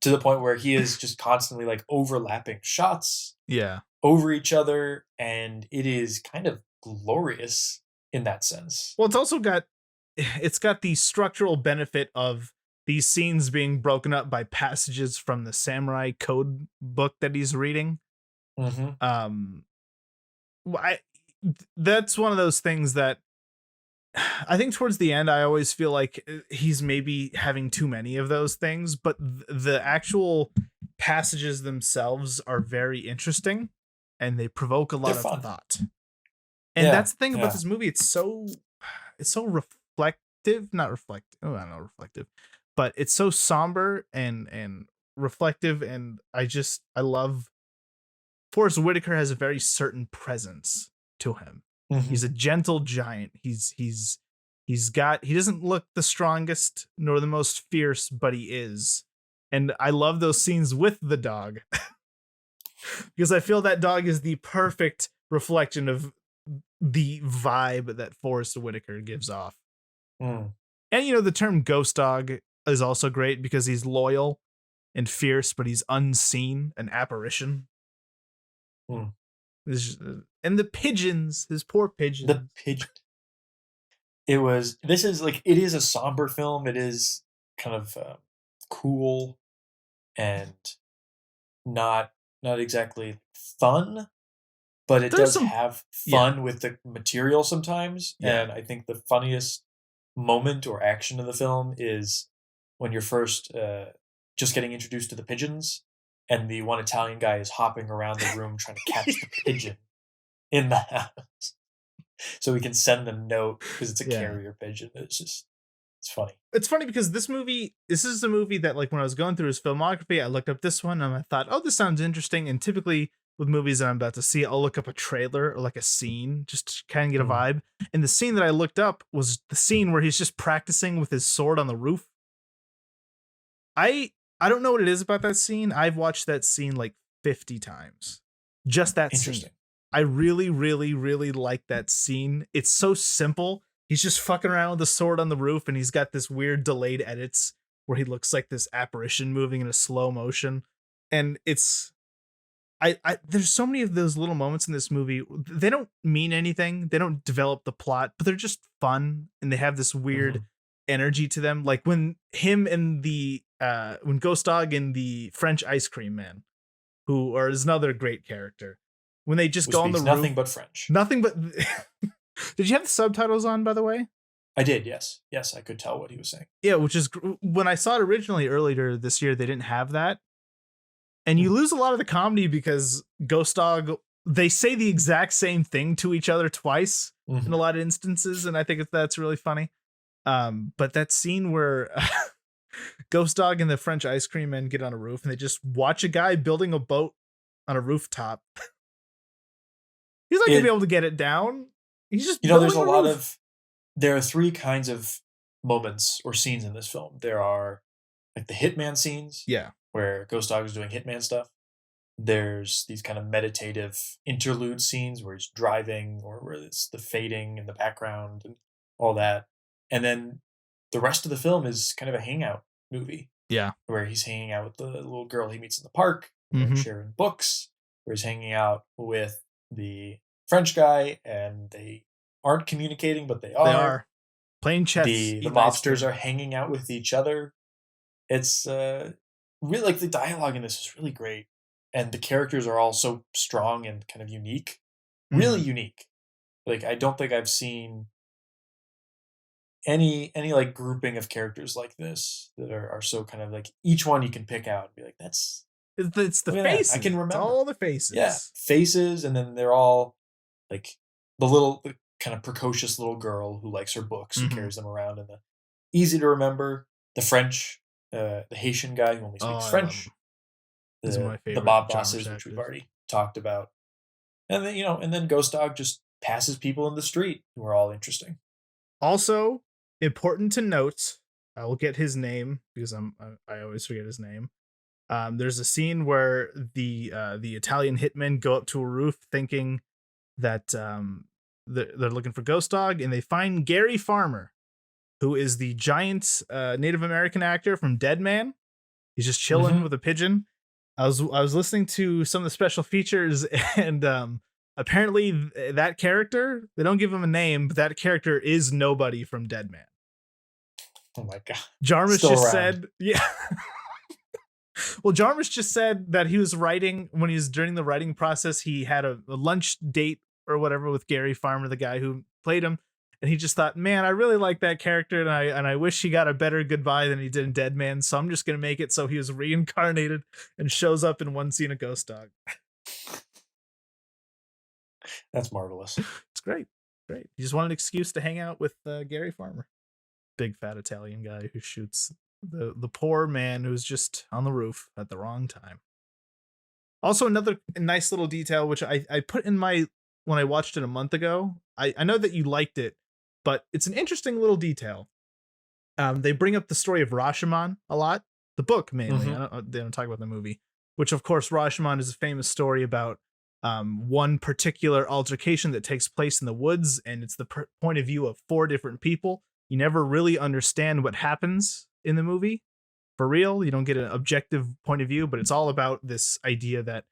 To the point where he is just constantly like overlapping shots over each other, and it is kind of glorious in that sense. Well, it's got the structural benefit of these scenes being broken up by passages from the samurai code book that he's reading. That's one of those things that I think towards the end, I always feel like he's maybe having too many of those things, but the actual passages themselves are very interesting and they provoke a lot of thought. And that's the thing about this movie. It's so reflective, not reflective. Oh, I don't know, reflective, but it's so somber and reflective. And I love Forrest Whitaker has a very certain presence to him. He's a gentle giant. He doesn't look the strongest nor the most fierce, but he is. And I love those scenes with the dog because I feel that dog is the perfect reflection of the vibe that Forrest Whitaker gives off. Mm. And the term ghost dog is also great because he's loyal and fierce, but he's unseen, an apparition. Mm. And the pigeons, his poor pigeons. The pigeon. This is like, it is a somber film. It is kind of cool and not exactly fun, but it does have fun with the material sometimes. Yeah. And I think the funniest moment or action of the film is when you're first just getting introduced to the pigeons, and the one Italian guy is hopping around the room trying to catch the pigeon in the house so we can send a note, because it's a carrier pigeon. It's funny. It's funny because this is a movie that, like, when I was going through his filmography, I looked up this one and I thought, oh, this sounds interesting. And typically with movies that I'm about to see, I'll look up a trailer or like a scene just to kind of get a vibe. And the scene that I looked up was the scene where he's just practicing with his sword on the roof. I don't know what it is about that scene. I've watched that scene like 50 times. Just that scene. I really, really, really like that scene. It's so simple. He's just fucking around with the sword on the roof, and he's got this weird delayed edits where he looks like this apparition moving in a slow motion. And it's there's so many of those little moments in this movie. They don't mean anything. They don't develop the plot, but they're just fun, and they have this weird energy to them. Like when him and when Ghost Dog and the French ice cream man, who is another great character, when they just go on the roof. Nothing but French. Nothing but. Did you have the subtitles on, by the way? I did, yes. Yes, I could tell what he was saying. Yeah, which is when I saw it originally earlier this year, they didn't have that. And you lose a lot of the comedy because Ghost Dog, they say the exact same thing to each other twice in a lot of instances, and I think that's really funny. But that scene where Ghost Dog and the French ice cream man get on a roof and they just watch a guy building a boat on a rooftop. He's not gonna be able to get it down. He's just there are three kinds of moments or scenes in this film. There are like the hitman scenes, where Ghost Dog is doing hitman stuff. There's these kind of meditative interlude scenes where he's driving, or where it's the fading in the background and all that. And then the rest of the film is kind of a hangout movie. Yeah. Where he's hanging out with the little girl he meets in the park, sharing books, where he's hanging out with the French guy, and they aren't communicating, but they are. They are. Playing chess. The mobsters are hanging out with each other. It's really, like, the dialogue in this is really great. And the characters are all so strong and kind of unique. Really unique. Like, I don't think I've seen any like grouping of characters like this that are so kind of like, each one you can pick out and be like, that's it's the faces. I can remember. It's all the faces. Yeah, faces, and then they're all like the kind of precocious little girl who likes her books and carries them around, and the easy to remember, the French, the Haitian guy who only speaks French, the Bob bosses, which we've already talked about, and then and then Ghost Dog just passes people in the street who are all interesting. Also important to note, I will get his name because I always forget his name. There's a scene where the Italian hitmen go up to a roof thinking that they're looking for Ghost Dog, and they find Gary Farmer, who is the giant Native American actor from Dead Man. He's just chilling with a pigeon. I was listening to some of the special features, and apparently that character, they don't give him a name, but that character is nobody from Dead Man. Oh my god. Jarmusch just said, yeah. Well, Jarmusch just said that he was writing, when he was during the writing process, he had a lunch date or whatever with Gary Farmer, the guy who played him. And he just thought, man, I really like that character, and I wish he got a better goodbye than he did in Dead Man. So I'm just going to make it so he was reincarnated and shows up in one scene of Ghost Dog. That's marvelous. It's great. Great. He just wanted an excuse to hang out with Gary Farmer. Big fat Italian guy who shoots the poor man who's just on the roof at the wrong time. Also, another nice little detail, which I put in when I watched it a month ago. I know that you liked it, but it's an interesting little detail. They bring up the story of Rashomon a lot, the book mainly. They don't talk about the movie, which of course Rashomon is a famous story about one particular altercation that takes place in the woods, and it's the point of view of 4 different people. You never really understand what happens in the movie. For real, you don't get an objective point of view, but it's all about this idea that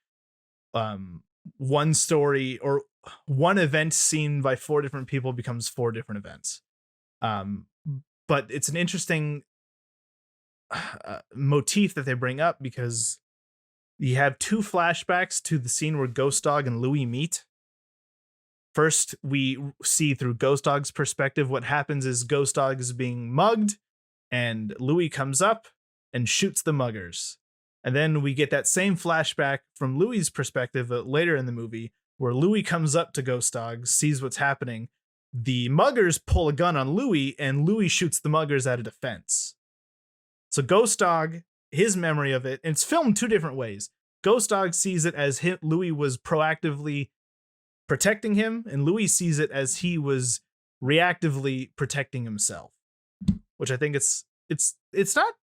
one story or one event seen by 4 different people becomes 4 different events. But it's an interesting motif that they bring up, because you have 2 flashbacks to the scene where Ghost Dog and Louie meet. First, we see through Ghost Dog's perspective what happens is Ghost Dog is being mugged, and Louie comes up and shoots the muggers. And then we get that same flashback from Louie's perspective later in the movie, where Louie comes up to Ghost Dog, sees what's happening. The muggers pull a gun on Louie, and Louie shoots the muggers out of defense. So Ghost Dog, his memory of it, and it's filmed 2 different ways. Ghost Dog sees it as Louie was proactively protecting him, and Louie sees it as he was reactively protecting himself. Which I think it's not,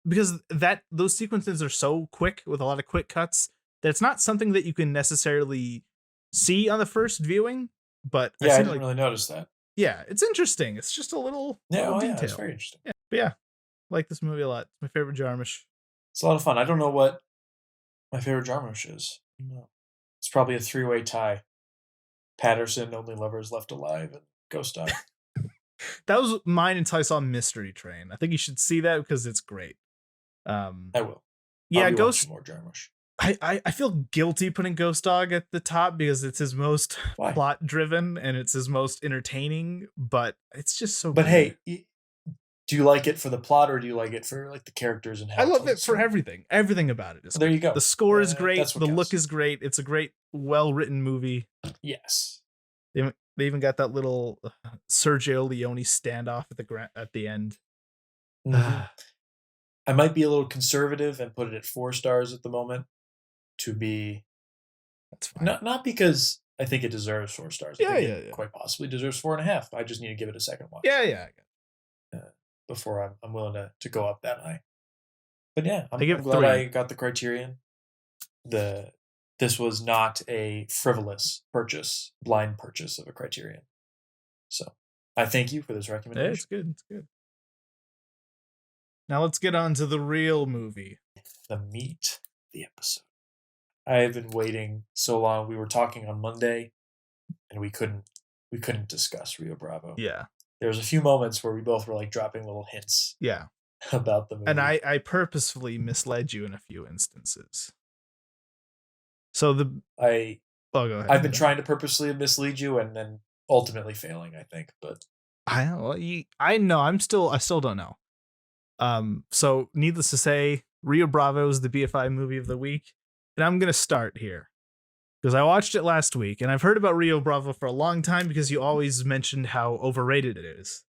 because those sequences are so quick with a lot of quick cuts that it's not something that you can necessarily see on the first viewing. But I didn't really notice that. Yeah, it's interesting. It's just a little detail. Yeah, it's very interesting. Yeah, but yeah, I like this movie a lot. It's my favorite Jarmusch. It's a lot of fun. I don't know what my favorite Jarmusch is. It's probably a 3-way tie. Patterson, Only Lovers Left Alive, and Ghost Dog. That was mine until I saw Mystery Train. I think you should see that because it's great. I will. Yeah, Ghost. More Jarmusch. I feel guilty putting Ghost Dog at the top because it's his most plot driven and it's his most entertaining, but it's just so But good. Hey, do you like it for the plot, or do you like it for like the characters and how I love it for everything. Everything about it is there you go. The score is great, the counts. look is great. It's a great, well-written movie. Yes. They even got that little Sergio Leone standoff at the end. Mm-hmm. I might be a little conservative and put it at 4 stars at the moment. That's fine. Not because I think it deserves 4 stars. I think it quite possibly deserves 4.5. I just need to give it a second watch. Yeah. Before I'm willing to go up that high. But yeah, I'm glad 3. I got the Criterion. This was not a frivolous purchase, blind purchase of a Criterion. So I thank you for this recommendation. It's good. It's good. Now let's get on to the real movie. The meat of the episode. I have been waiting so long. We were talking on Monday, and we couldn't discuss Rio Bravo. Yeah. There was a few moments where we both were like dropping little hints. Yeah. About the movie. And I purposefully misled you in a few instances. So go ahead. I've been trying to purposely mislead you and then ultimately failing, I think. But I know. I still don't know. So needless to say, Rio Bravo is the BFI movie of the week. And I'm going to start here because I watched it last week, and I've heard about Rio Bravo for a long time because you always mentioned how overrated it is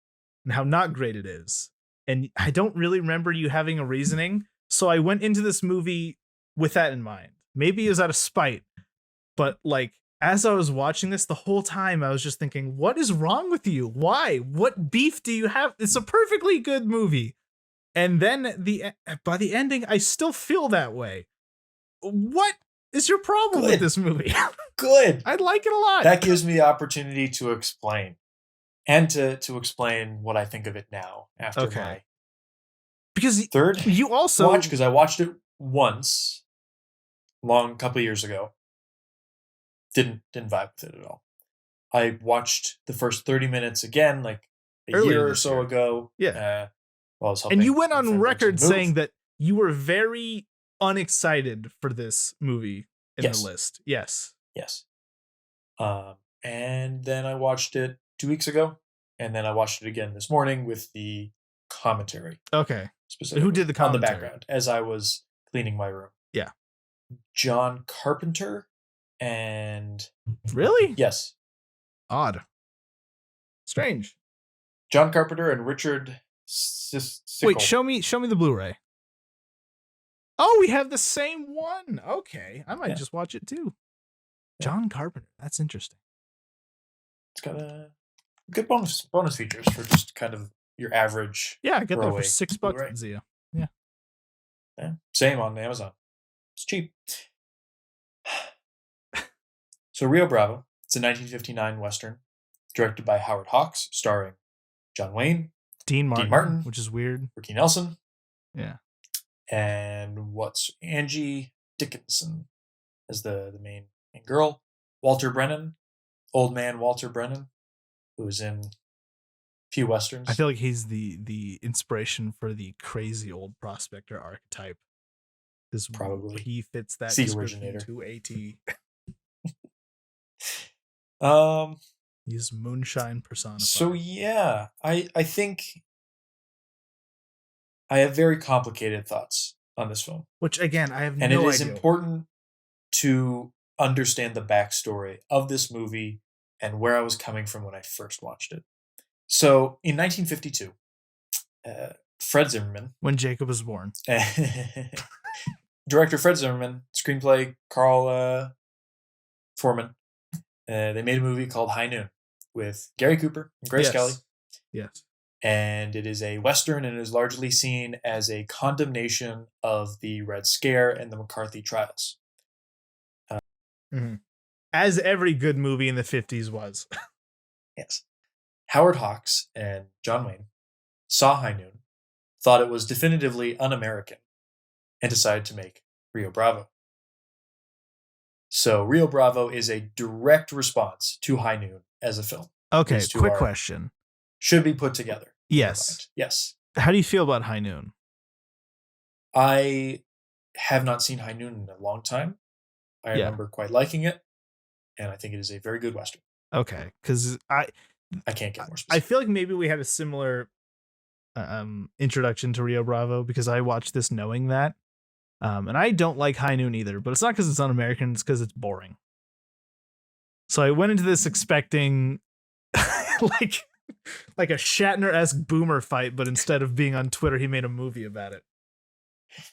and how not great it is. And I don't really remember you having a reasoning. So I went into this movie with that in mind. Maybe it was out of spite, but like, as I was watching this the whole time, I was just thinking, what is wrong with you? Why? What beef do you have? It's a perfectly good movie. And then by the ending, I still feel that way. What is your problem with this movie? Good. I like it a lot. That gives me the opportunity to explain. And to explain what I think of it now after my because third you also watch, because I watched it once long couple years ago. Didn't vibe with it at all. I watched the first 30 minutes again like a year or so ago. Yeah. While I was helping, and you went on record saying that you were very unexcited for this movie in the list. Yes. And then I watched it 2 weeks ago, and then I watched it again this morning with the commentary. Okay. Specifically. Who did the commentary? On the background as I was cleaning my room. Yeah. John Carpenter and... Really? Yes. Odd. Strange. John Carpenter and Richard Sickle. Wait, show me the Blu-ray. Oh, we have the same one. Okay. I might just watch it too. Yeah. John Carpenter. That's interesting. It's got a good bonus features for just kind of your average. Yeah, I got that for $6 at Zia. Yeah. Same on Amazon. It's cheap. So Rio Bravo, it's a 1959 Western directed by Howard Hawks, starring John Wayne, Dean Dean Martin, Martin, which is weird. Ricky Nelson, Yeah. and what's Angie Dickinson as the main girl. Walter Brennan, old man Walter Brennan, who was in a few Westerns. I feel like he's the inspiration for the crazy old prospector archetype. Probably. He fits that The description originator. to a T. He's moonshine personified. So yeah, I think I have very complicated thoughts on this film. Which again, I have and no idea. it is important to understand the backstory of this movie and where I was coming from when I first watched it. So in 1952, Fred Zimmerman, when Jacob was born, director Fred Zimmerman, screenplay Carl Foreman. They made a movie called High Noon with Gary Cooper and Grace Kelly. Yes. And it is a Western and is largely seen as a condemnation of the Red Scare and the McCarthy trials. As every good movie in the 50s was. Yes. Howard Hawks and John Wayne saw High Noon, thought it was definitively un-American, and decided to make Rio Bravo. So Rio Bravo is a direct response to High Noon as a film. Okay, quick question. Should be put together. Yes. Yes. How do you feel about High Noon? I have not seen High Noon in a long time. I remember quite liking it, and I think it is a very good Western. Okay, because I can't get more specific. I feel like maybe we had a similar introduction to Rio Bravo because I watched this knowing that. And I don't like High Noon either, but it's not because it's un-American, it's because it's boring. So I went into this expecting like a Shatner-esque boomer fight, but instead of being on Twitter, he made a movie about it.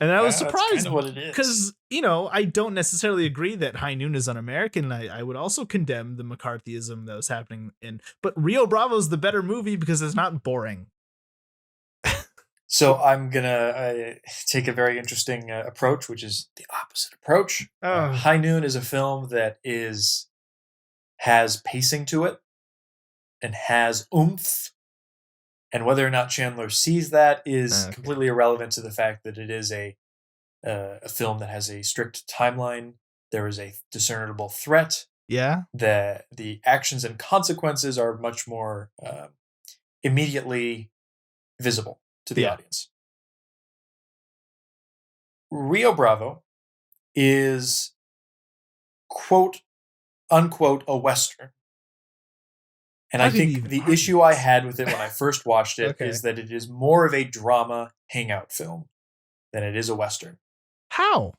And I was surprised because, I don't necessarily agree that High Noon is un-American. I would also condemn the McCarthyism that was happening but Rio Bravo is the better movie because it's not boring. So I'm going to take a very interesting approach, which is the opposite approach. High Noon is a film that has pacing to it and has oomph. And whether or not Chandler sees that is completely irrelevant to the fact that it is a film that has a strict timeline. There is a discernible threat. Yeah. The actions and consequences are much more immediately visible to the audience. Rio Bravo is quote unquote a Western. And I think the issue I had with it when I first watched it is that it is more of a drama hangout film than it is a Western. How?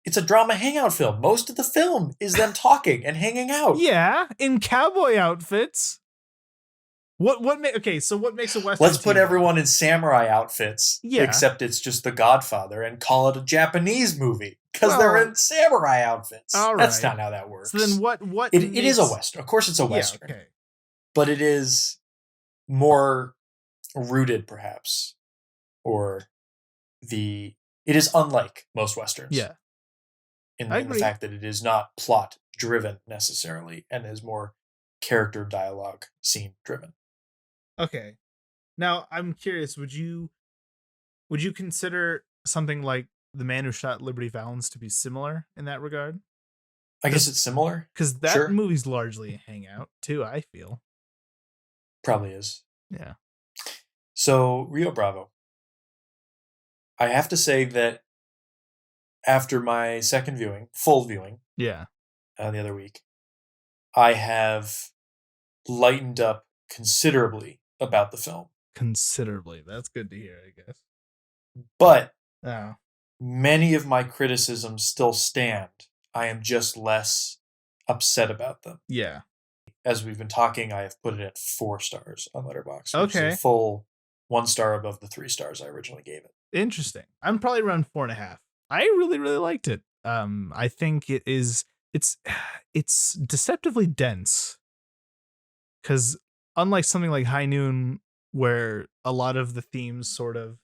It's a drama hangout film. Most of the film is them talking and hanging out. Yeah, in cowboy outfits. What makes a Western? Let's put everyone in samurai outfits, except it's just The Godfather, and call it a Japanese movie because they're in samurai outfits. All right. That's not how that works. So then what it is a Western. Of course it's a Western. Yeah, okay. But it is more rooted, perhaps, it is unlike most Westerns. Yeah. In the fact that it is not plot driven necessarily and is more character dialogue scene driven. Okay. Now I'm curious, would you consider something like The Man Who Shot Liberty Valance to be similar in that regard? I guess it's similar. Because that movie's largely a hangout too, I feel. Probably is. Yeah. So Rio Bravo. I have to say that after my second viewing, full viewing, the other week, I have lightened up considerably about the film. Considerably. That's good to hear, I guess. But many of my criticisms still stand. I am just less upset about them. Yeah. As we've been talking, I have put it at 4 stars on Letterboxd. Which okay. is a full 1 star above the 3 stars I originally gave it. Interesting. I'm probably around 4.5. I really, really liked it. I think it's deceptively dense. Because unlike something like High Noon, where a lot of the themes sort of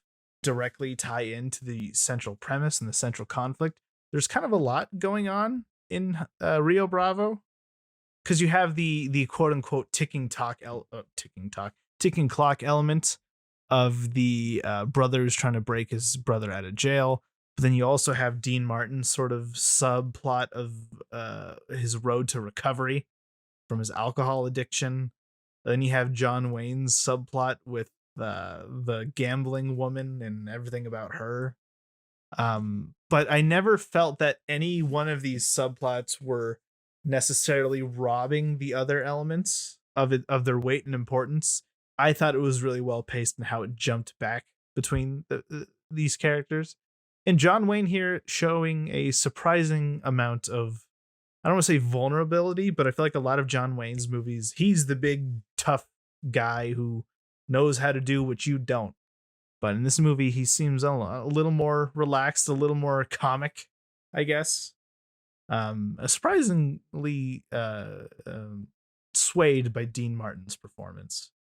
directly tie into the central premise and the central conflict, there's kind of a lot going on in Rio Bravo, because you have the quote unquote ticking clock element of the brothers trying to break his brother out of jail. But then you also have Dean Martin's sort of subplot of his road to recovery from his alcohol addiction. Then you have John Wayne's subplot with the gambling woman and everything about her. But I never felt that any one of these subplots were necessarily robbing the other elements of their weight and importance. I thought it was really well paced in how it jumped back between these characters. And John Wayne here showing a surprising amount of, I don't want to say vulnerability, but I feel like a lot of John Wayne's movies, he's the big tough guy who knows how to do what you don't. But in this movie, he seems a little more relaxed, a little more comic, I guess. Surprisingly swayed by Dean Martin's performance.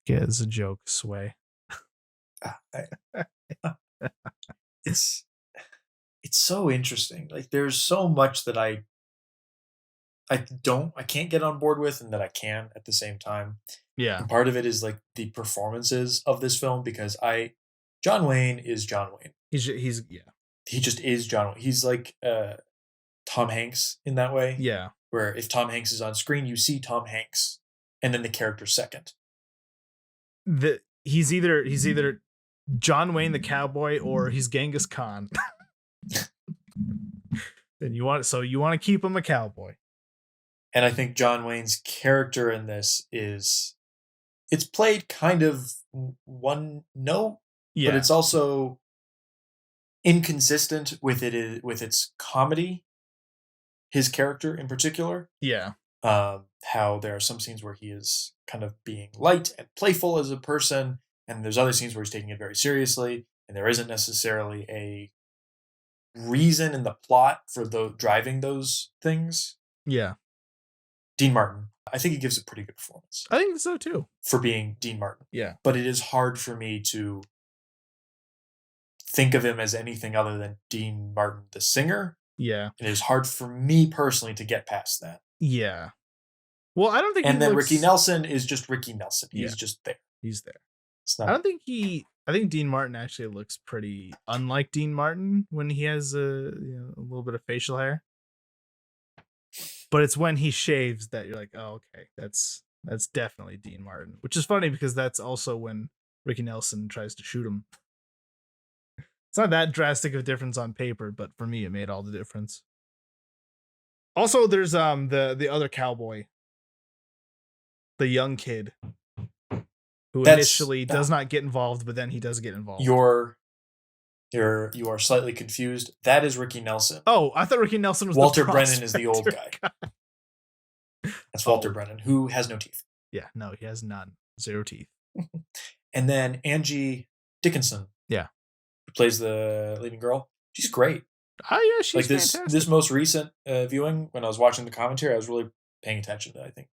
Yeah, it's a joke, sway. It's so interesting. Like, there's so much that I can't get on board with, and that I can at the same time. Yeah. And part of it is like the performances of this film, because John Wayne is John Wayne. He's He just is John Wayne. He's like Tom Hanks in that way. Yeah. Where if Tom Hanks is on screen, you see Tom Hanks, and then the character second. He's either John Wayne the cowboy or he's Genghis Khan. Then you want to keep him a cowboy. And I think John Wayne's character in this it's played kind of one note, but it's also inconsistent with its comedy. His character in particular. Yeah. How there are some scenes where he is kind of being light and playful as a person, and there's other scenes where he's taking it very seriously, and there isn't necessarily a reason in the plot for driving those things. Yeah. Dean Martin, I think he gives a pretty good performance. I think so too. For being Dean Martin. Yeah. But it is hard for me to think of him as anything other than Dean Martin, the singer. Yeah. It is hard for me personally to get past that. Yeah. Well, I don't think. And then Ricky Nelson is just Ricky Nelson. He's just there. He's there. I think Dean Martin actually looks pretty unlike Dean Martin when he has a little bit of facial hair. But it's when he shaves that you're like, oh, okay, that's definitely Dean Martin. Which is funny because that's also when Ricky Nelson tries to shoot him. It's not that drastic of a difference on paper, but for me, it made all the difference. Also, there's the other cowboy, the young kid, who initially does not get involved, but then he does get involved. You are slightly confused. That is Ricky Nelson. Oh, I thought Ricky Nelson was Walter Brennan is the old guy. That's Walter Brennan, who has no teeth. Yeah, no, he has none. 0 teeth. And then Angie Dickinson. Yeah. Who plays the leading girl. She's great. Oh, yeah, she's fantastic. This most recent viewing, when I was watching the commentary, I was really paying attention to that, I think.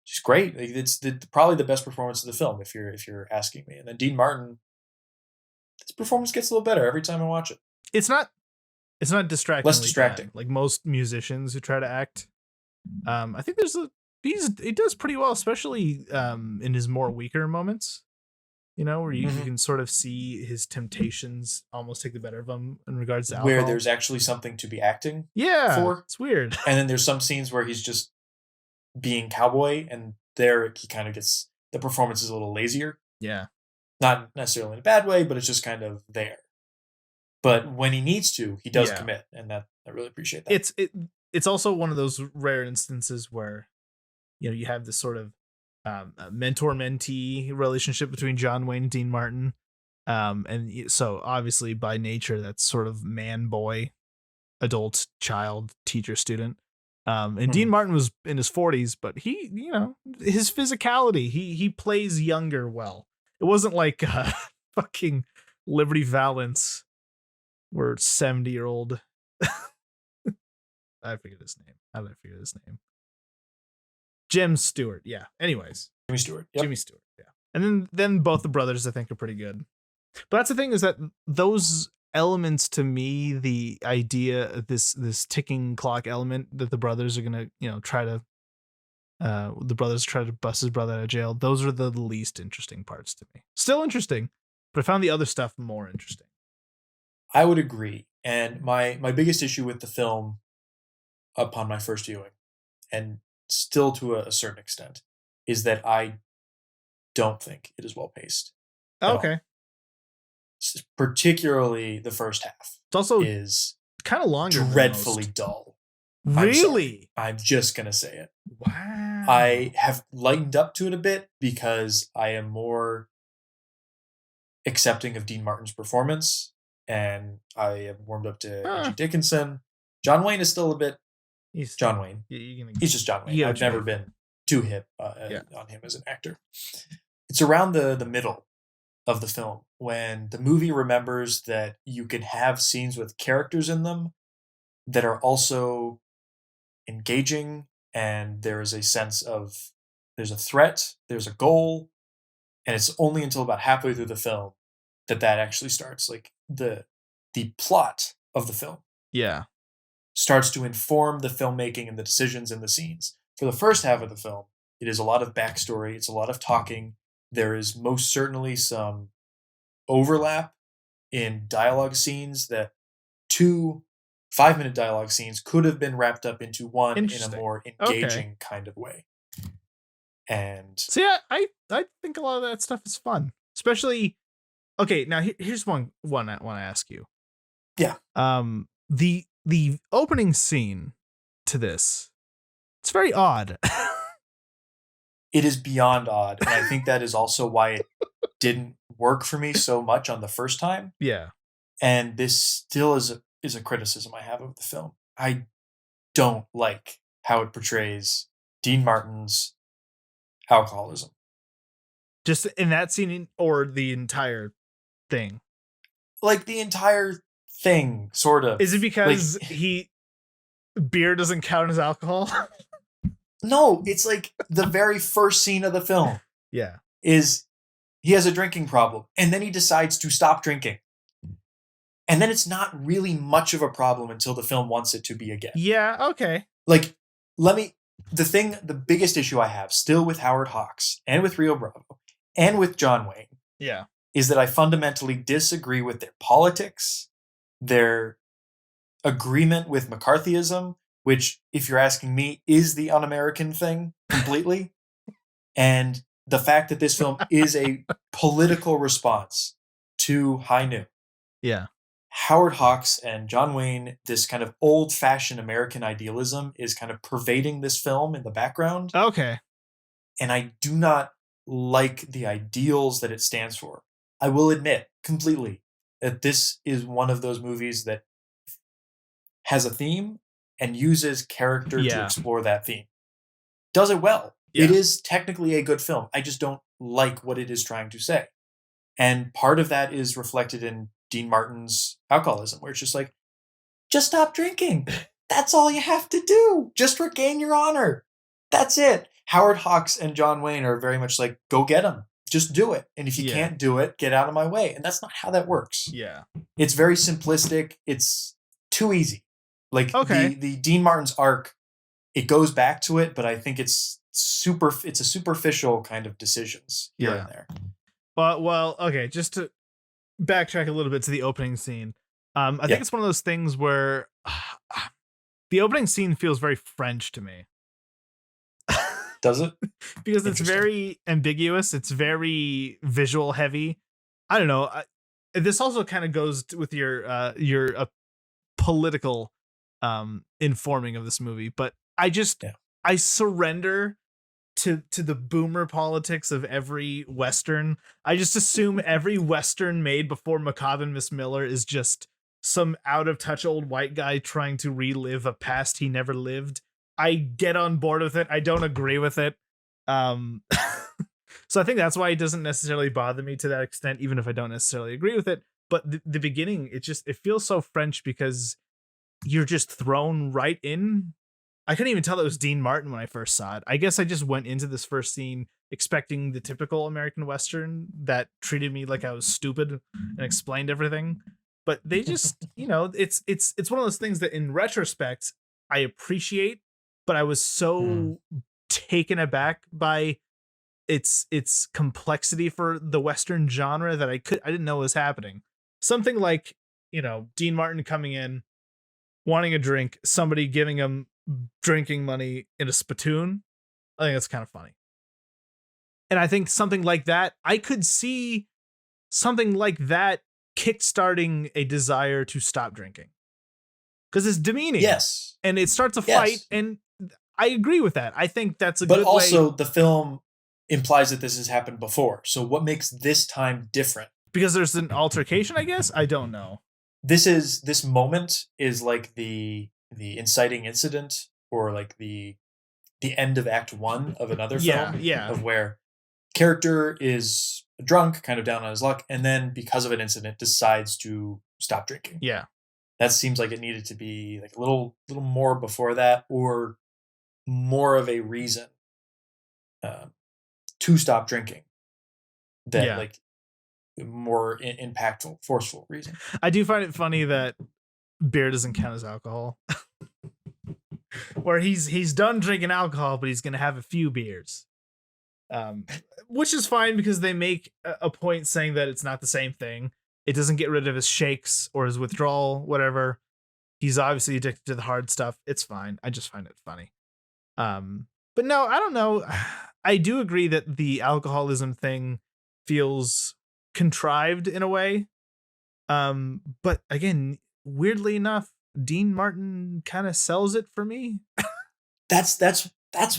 She's great. It's probably the best performance of the film, if you're asking me. And then Dean Martin, his performance gets a little better every time I watch it. It's not distracting. Less distracting. Like most musicians who try to act. I think he does pretty well, especially in his more weaker moments. Where you can sort of see his temptations almost take the better of him in regards to alcohol. Where there's actually something to be acting for. It's weird. And then there's some scenes where he's just being cowboy, and there he kind of gets, the performance is a little lazier. Yeah. Not necessarily in a bad way, but it's just kind of there. But when he needs to, he does commit, and I really appreciate that. It's also one of those rare instances where you have this sort of mentor-mentee relationship between John Wayne and Dean Martin. And so obviously by nature, that's sort of man-boy, adult, child, teacher, student. And Dean Martin was in his 40s, but he, his physicality, he plays younger well. It wasn't like fucking Liberty Valance, where 70-year-old. I forget his name. How did I figure his name? Jim Stewart. Yeah. Anyways. Jimmy Stewart. Yep. Jimmy Stewart. Yeah. And then both the brothers, I think, are pretty good. But that's the thing, is that those elements to me, the idea of this ticking clock element that the brothers are gonna, try to bust his brother out of jail. Those are the least interesting parts to me. Still interesting, but I found the other stuff more interesting. I would agree. And my biggest issue with the film upon my first viewing, and still to a certain extent, is that I don't think it is well paced. Okay. Particularly the first half. It's also is kind of longer. Dreadfully dull. Really? I'm just going to say it. Wow. I have lightened up to it a bit because I am more accepting of Dean Martin's performance, and I have warmed up to Angie Dickinson. John Wayne is still a bit John Wayne. He's just John Wayne. I've never been too hip on him as an actor. It's around the middle of the film when the movie remembers that you can have scenes with characters in them that are also engaging, and there is a sense of there's a threat, there's a goal, and it's only until about halfway through the film that actually starts. Like the plot of the film starts to inform the filmmaking and the decisions in the scenes. For the first half of the film, it is a lot of backstory, it's a lot of talking. There is most certainly some overlap in dialogue scenes that 2 5-minute dialogue scenes could have been wrapped up into one in a more engaging kind of way. And so yeah, I think a lot of that stuff is fun, especially. Okay, now here's one I want to ask you. Yeah. The opening scene to this, it's very odd. It is beyond odd, and I think that is also why it didn't work for me so much on the first time. Yeah. And this still is a criticism I have of the film. I don't like how it portrays Dean Martin's alcoholism. Just in that scene, or the entire thing? Like the entire thing, sort of. Is it because beer doesn't count as alcohol? No, it's like the very first scene of the film. Yeah. Is he has a drinking problem, and then he decides to stop drinking. And then it's not really much of a problem until the film wants it to be again. Yeah, okay. Like, the biggest issue I have still with Howard Hawks and with Rio Bravo and with John Wayne is that I fundamentally disagree with their politics, their agreement with McCarthyism, which, if you're asking me, is the un-American thing completely. And the fact that this film is a political response to High Noon. Yeah. Howard Hawks and John Wayne, this kind of old-fashioned American idealism is kind of pervading this film in the background. Okay. And I do not like the ideals that it stands for. I will admit completely that this is one of those movies that has a theme and uses character to explore that theme. Does it well. Yeah. It is technically a good film. I just don't like what it is trying to say. And part of that is reflected in Dean Martin's alcoholism, where it's just like, just stop drinking. That's all you have to do. Just regain your honor. That's it. Howard Hawks and John Wayne are very much like, go get him. Just do it. And if you can't do it, get out of my way. And that's not how that works. Yeah. It's very simplistic. It's too easy. Like the Dean Martin's arc, it goes back to it, but I think it's a superficial kind of decisions here and there. Well, okay, just to backtrack a little bit to the opening scene. I think it's one of those things where the opening scene feels very French to me. Does it? Because it's very ambiguous. It's very visual heavy. I don't know. This also kind of goes with your political informing of this movie, but I surrender to the boomer politics of every Western. I just assume every Western made before Macabre and Miss Miller is just some out of touch old white guy trying to relive a past he never lived. I get on board with it. I don't agree with it. So I think that's why it doesn't necessarily bother me to that extent, even if I don't necessarily agree with it. But the beginning, it feels so French because you're just thrown right in. I couldn't even tell it was Dean Martin when I first saw it. I guess I just went into this first scene expecting the typical American Western that treated me like I was stupid and explained everything. but they just, it's one of those things that in retrospect I appreciate, but I was so taken aback by its complexity for the Western genre that I didn't know was happening. Something like, Dean Martin coming in, wanting a drink, somebody giving him drinking money in a spittoon. I think that's kind of funny. And I think something like that, I could see something like that kickstarting a desire to stop drinking. Because it's demeaning. Yes. And it starts a fight, and I agree with that. I think that's a good way. But also, the film implies that this has happened before. So what makes this time different? Because there's an altercation, I guess? I don't know. This moment is like the inciting incident, or like the end of Act 1 of another film. Yeah. Of where character is drunk, kind of down on his luck, and then because of an incident decides to stop drinking. Yeah. That seems like it needed to be like a little more before that, or more of a reason to stop drinking. That like more impactful, forceful reason. I do find it funny that beer doesn't count as alcohol. Where he's done drinking alcohol, but he's gonna have a few beers. Which is fine because they make a point saying that it's not the same thing. It doesn't get rid of his shakes or his withdrawal, whatever. He's obviously addicted to the hard stuff. It's fine. I just find it funny. But no, I don't know. I do agree that the alcoholism thing feels contrived in a way. But again, weirdly enough, Dean Martin kind of sells it for me. That's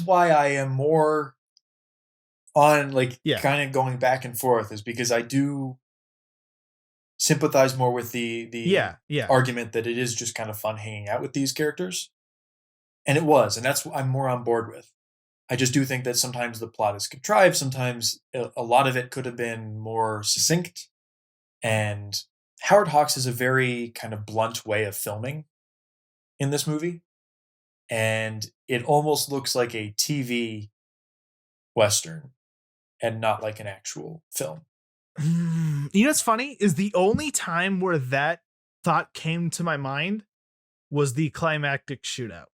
why I am more on kind of going back and forth, is because I do sympathize more with the argument that it is just kind of fun hanging out with these characters. And it was, and that's what I'm more on board with. I just do think that sometimes the plot is contrived. Sometimes a lot of it could have been more succinct. And Howard Hawks has a very kind of blunt way of filming in this movie. And it almost looks like a TV Western and not like an actual film. You know what's funny is the only time where that thought came to my mind was the climactic shootout.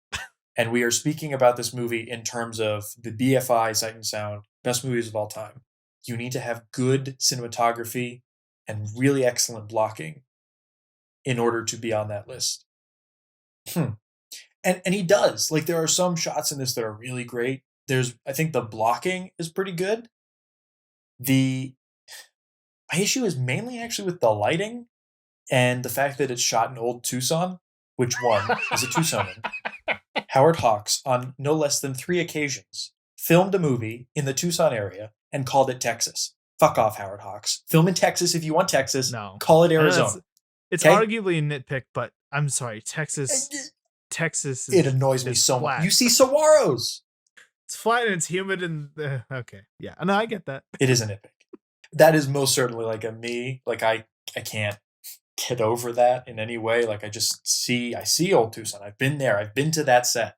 And we are speaking about this movie in terms of the BFI Sight and Sound best movies of all time. You need to have good cinematography and really excellent blocking in order to be on that list. And he does. Like, there are some shots in this that are really great. I think the blocking is pretty good. My issue is mainly actually with the lighting and the fact that it's shot in old Tucson, which one is a Tucsonan. Howard Hawks, on no less than 3 occasions, filmed a movie in the Tucson area and called it Texas. Fuck off, Howard Hawks. Film in Texas if you want Texas. No. Call it Arizona. It's arguably a nitpick, but I'm sorry, Texas it annoys me so much. You see saguaros. It's flat and it's humid and okay. Yeah, no, I get that. It is a nitpick. That is most certainly like a me. Like I can't get over that in any way. Like I see old Tucson. I've been there. I've been to that set.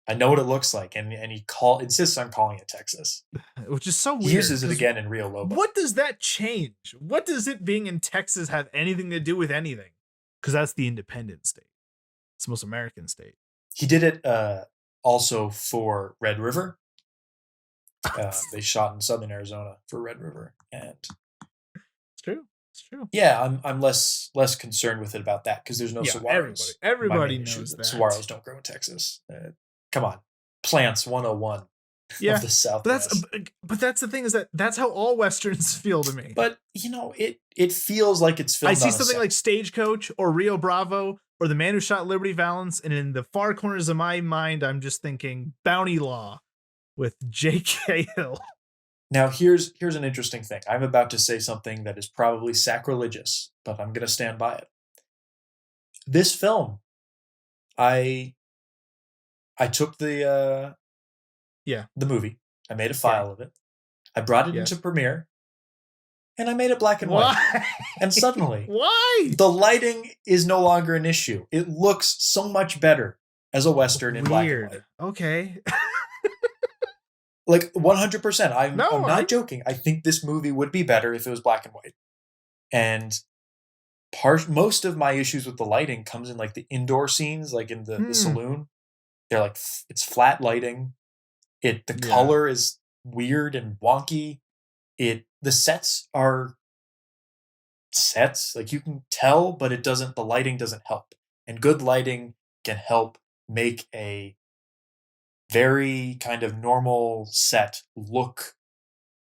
I know what it looks like, and he insists on calling it Texas, which is so weird. He uses it again in Rio Lobo. What does that change? What does it being in Texas have anything to do with anything? Because that's the independent state. It's the most American state. He did it also for Red River. They shot in southern Arizona for Red River, and it's true. It's true. Yeah, I'm less concerned with it about that because there's no saguaros. Everybody knows that saguaros don't grow in Texas. Come on, plants 101 of the Southwest. But that's the thing, is that's how all Westerns feel to me. But it feels like it's filmed. I see something like Stagecoach or Rio Bravo or The Man Who Shot Liberty Valance, and in the far corners of my mind, I'm just thinking Bounty Law with J.K. Hill. Now, here's an interesting thing. I'm about to say something that is probably sacrilegious, but I'm going to stand by it. This film, I took the movie. I made a file of it. I brought it into Premiere, and I made it black and white. And suddenly, the lighting is no longer an issue. It looks so much better as a Western in black and white. Okay. Like 100%. I'm not joking. I think this movie would be better if it was black and white. And most of my issues with the lighting comes in like the indoor scenes, like in the saloon. They're like it's flat lighting. The color is weird and wonky. The sets are sets, like you can tell, but the lighting doesn't help. And good lighting can help make a very kind of normal set look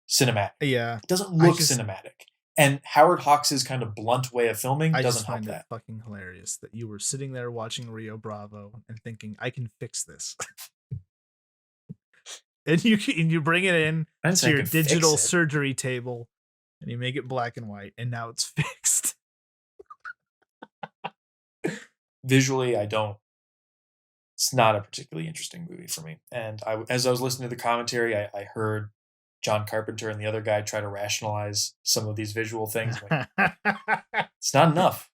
cinematic. Yeah. It doesn't look cinematic. And Howard Hawks' kind of blunt way of filming doesn't help that. I just find it fucking hilarious that you were sitting there watching Rio Bravo and thinking, I can fix this. And you bring it in to your digital surgery table and you make it black and white, and now it's fixed. Visually, it's not a particularly interesting movie for me. And as I was listening to the commentary, I heard John Carpenter and the other guy try to rationalize some of these visual things. Like, it's not enough.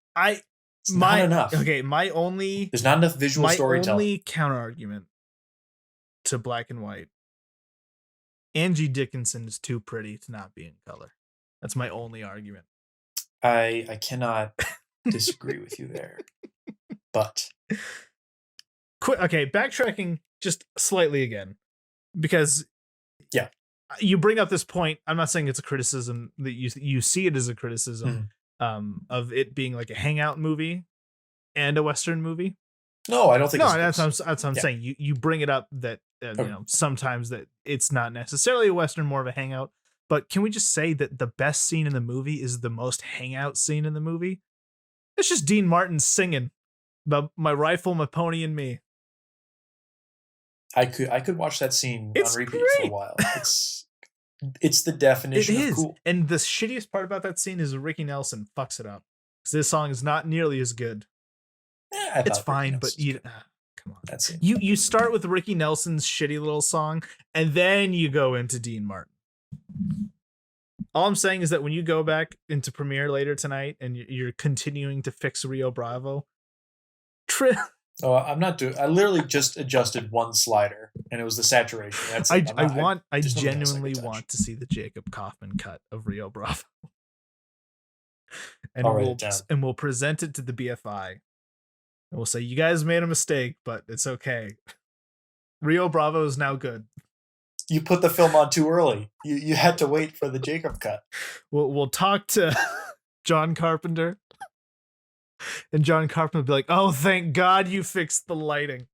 Not enough. Okay, there's not enough visual storytelling. My only counter argument to black and white: Angie Dickinson is too pretty to not be in color. That's my only argument. I cannot disagree with you there. But okay, backtracking just slightly again, because you bring up this point. I'm not saying it's a criticism that you see it as a criticism of it being like a hangout movie and a Western movie. No, I don't think. No, that's what I'm saying. You bring it up that sometimes that it's not necessarily a Western, more of a hangout. But can we just say that the best scene in the movie is the most hangout scene in the movie? It's just Dean Martin singing about my rifle, my pony, and me. I could watch that scene on repeat for a while. It's the definition of cool. And the shittiest part about that scene is Ricky Nelson fucks it up, because this song is not nearly as good. It's fine, but come on. That's it. You start with Ricky Nelson's shitty little song, and then you go into Dean Martin. All I'm saying is that when you go back into Premiere later tonight and you're continuing to fix Rio Bravo, I'm not doing. I literally just adjusted one slider, and it was the saturation. That's it. I genuinely want to see the Jacob Kaufman cut of Rio Bravo, and we'll present it to the BFI, and we'll say, you guys made a mistake, but it's okay. Rio Bravo is now good. You put the film on too early. You had to wait for the Jacob cut. We'll talk to John Carpenter. And John Carpenter will be like, oh, thank God you fixed the lighting.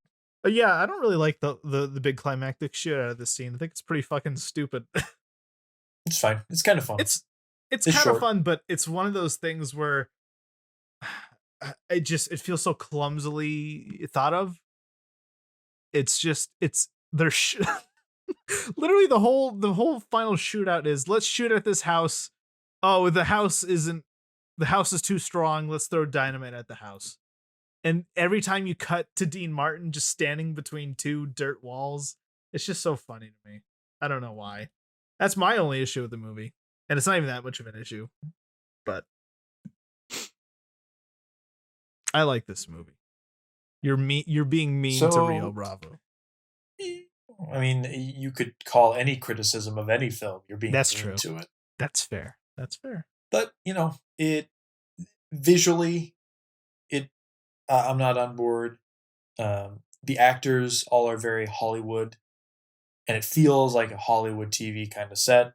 But yeah, I don't really like the big climactic shit out of this scene. I think it's pretty fucking stupid. It's fine. It's kind of fun. It's kind of fun, but it's one of those things where it feels so clumsily thought of. Literally the whole final shootout is, let's shoot at this house. Oh, the house is too strong. Let's throw dynamite at the house. And every time you cut to Dean Martin just standing between two dirt walls, it's just so funny to me. I don't know why. That's my only issue with the movie. And it's not even that much of an issue. But I like this movie. You're being mean to Rio Bravo. I mean, you could call any criticism of any film you're being mean to it. That's fair. But, visually, I'm not on board. The actors all are very Hollywood, and it feels like a Hollywood TV kind of set.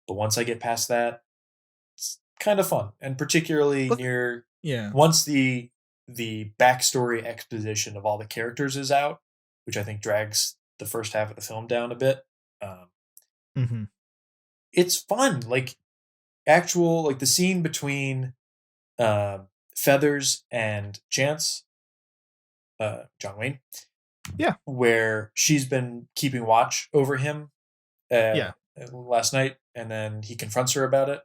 But once I get past that, it's kind of fun. And particularly once the backstory exposition of all the characters is out, which I think drags the first half of the film down a bit. It's fun. Like the scene between Feathers and Chance, John Wayne. Yeah. Where she's been keeping watch over him last night, and then he confronts her about it.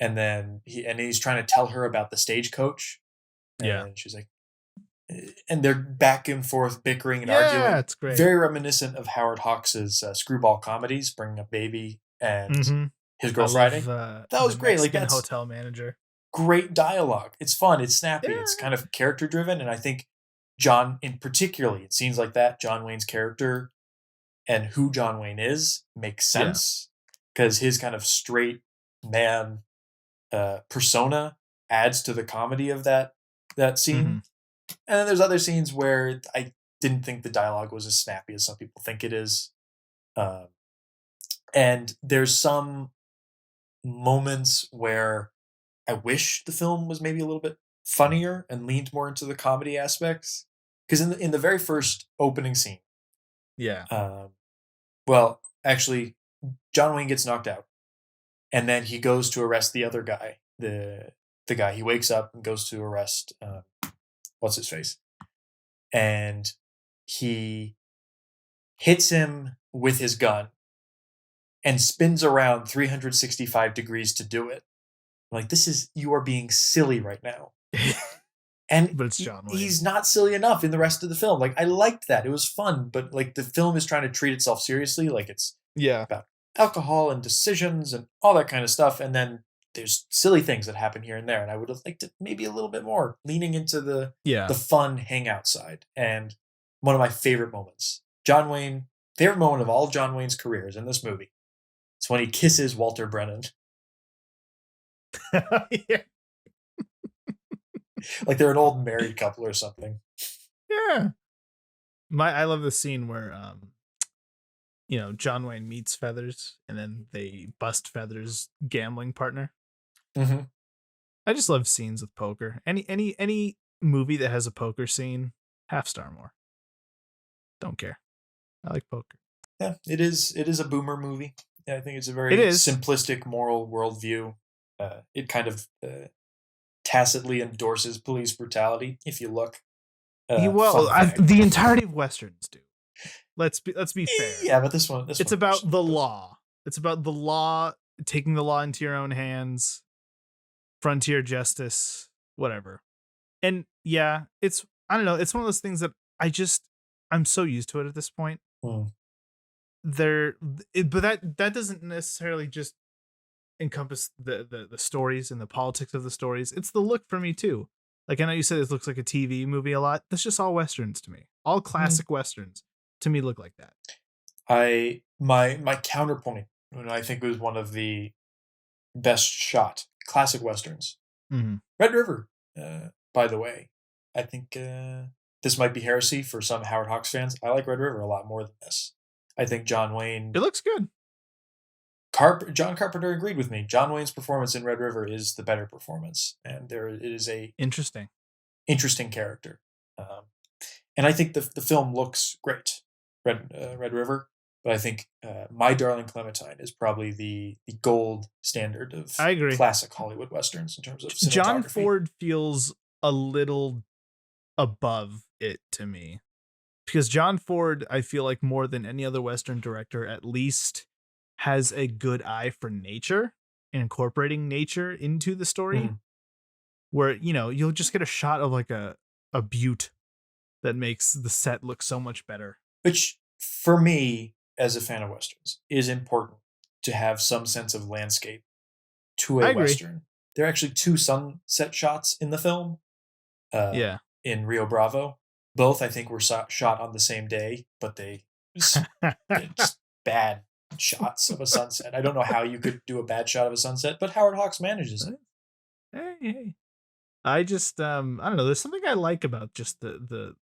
And then he's trying to tell her about the stagecoach. And she's like, and they're back and forth bickering and arguing. Yeah, it's great. Very reminiscent of Howard Hawks' screwball comedies, Bringing Up Baby and His Girl Friday. That was great. Like, that's Hotel Manager. Great dialogue. It's fun. It's snappy. Yeah. It's kind of character driven. And I think John, in particularly, it seems like that John Wayne's character and who John Wayne is makes sense, because his kind of straight man persona adds to the comedy of that scene. Mhm. And then there's other scenes where I didn't think the dialogue was as snappy as some people think it is. Um, and there's some moments where I wish the film was maybe a little bit funnier and leaned more into the comedy aspects. Because in the very first opening scene, Yeah. well, actually, John Wayne gets knocked out, and then he goes to arrest the other guy. The guy, he wakes up and goes to arrest what's his face, and he hits him with his gun and spins around 365 degrees to do it. I'm like, you are being silly right now. And But it's John Wayne. he's not silly enough in the rest of the film. Like, I liked that. It was fun, but like the film is trying to treat itself seriously. Like, it's about alcohol and decisions and all that kind of stuff. And then there's silly things that happen here and there. And I would have liked it maybe a little bit more, leaning into the fun hangout side. And one of my favorite moments, favorite moment of all John Wayne's careers in this movie, it's when he kisses Walter Brennan. Yeah. Like they're an old married couple or something. Yeah. I love the scene where John Wayne meets Feathers and then they bust Feathers' gambling partner. Mm-hmm. I just love scenes with poker. Any movie that has a poker scene, half star more. Don't care. I like poker. Yeah, it is a boomer movie. Yeah, I think it's a very simplistic moral worldview. It kind of tacitly endorses police brutality. If you look, the entirety of westerns do. Let's be fair. Yeah, but this one, it's about the law. It's about the law, taking the law into your own hands, frontier justice, whatever. And yeah, I don't know. It's one of those things that I'm so used to it at this point. Mm. But that doesn't necessarily just encompass the stories and the politics of the stories. It's the look for me too. Like, I know you said this looks like a TV movie a lot. That's just all westerns to me. All classic westerns to me look like that. My counterpoint, I think was one of the best shot classic westerns. Mm-hmm. Red River, by the way. I think this might be heresy for some Howard Hawks fans. I like Red River a lot more than this. I think John Wayne... It looks good. John Carpenter agreed with me. John Wayne's performance in Red River is the better performance. And it is a... Interesting character. And I think the film looks great, Red River. But I think My Darling Clementine is probably the gold standard of classic Hollywood westerns in terms of cinematography. John Ford feels a little above it to me. Because John Ford, I feel like more than any other Western director, at least has a good eye for nature and incorporating nature into the story. Where, you'll just get a shot of like a butte that makes the set look so much better. Which, for me, as a fan of Westerns, is important to have some sense of landscape to a Western. There are actually 2 sunset shots in the film. In Rio Bravo. Both, I think, were shot on the same day, but they're just bad shots of a sunset. I don't know how you could do a bad shot of a sunset, but Howard Hawks manages it. Hey. I just, I don't know. There's something I like about just the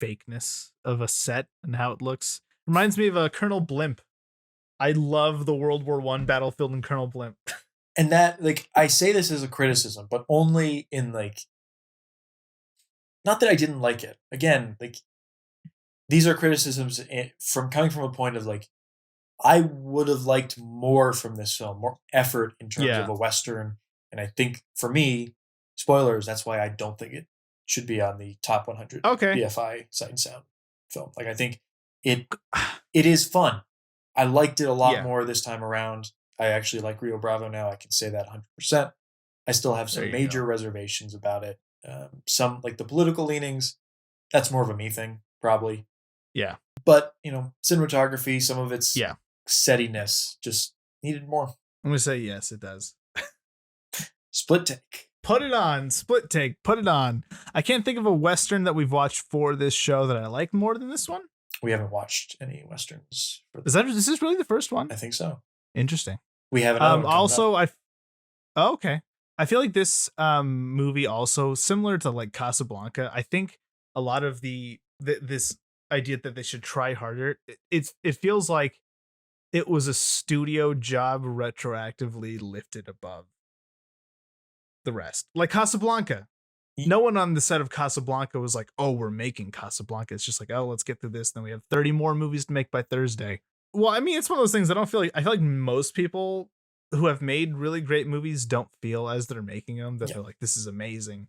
fakeness of a set and how it looks. Reminds me of Colonel Blimp. I love the World War I battlefield in Colonel Blimp. And that, like, I say this as a criticism, but only in, like, not that I didn't like it. Again, like, these are criticisms coming from a point of, like, I would have liked more from this film, more effort in terms of a Western. And I think, for me, spoilers, that's why I don't think it should be on the top 100 BFI Sight and Sound film. Like, I think it is fun. I liked it a lot more this time around. I actually like Rio Bravo now. I can say that 100%. I still have some major reservations about it. Some, like the political leanings, that's more of a me thing, probably. Yeah. But, cinematography, some of its settiness just needed more. I'm going to say yes, it does. Split take. Put it on. Split take. Put it on. I can't think of a Western that we've watched for this show that I like more than this one. We haven't watched any Westerns. Is this really the first one? I think so. Interesting. We have another one also, up. okay. I feel like this movie also similar to like Casablanca. I think a lot of this idea that they should try harder. It feels like it was a studio job retroactively lifted above the rest. Like Casablanca. No one on the set of Casablanca was like, "Oh, we're making Casablanca." It's just like, "Oh, let's get through this. Then we have 30 more movies to make by Thursday." Well, I mean, it's one of those things I feel like most people who have made really great movies don't feel as they're making them that they're like, "This is amazing."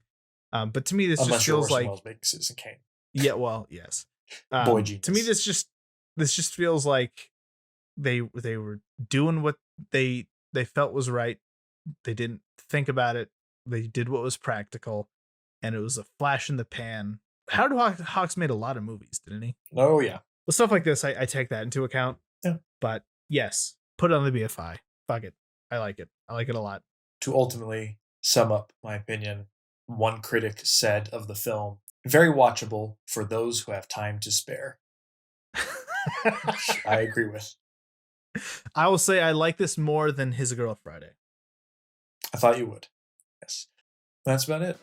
But to me, this Unless just feels like Wells making Citizen Kane. Yeah, well, yes. Boy genius. To me, this just feels like they were doing what they felt was right. They didn't think about it. They did what was practical, and it was a flash in the pan. Howard Hawks made a lot of movies, didn't he? Oh yeah. Well, stuff like this, I take that into account. Yeah. But yes, put it on the BFI. Fuck it. I like it. I like it a lot. To ultimately sum up my opinion, one critic said of the film, very watchable for those who have time to spare. I agree with. I will say I like this more than His Girl Friday. I thought you would. Yes. That's about it.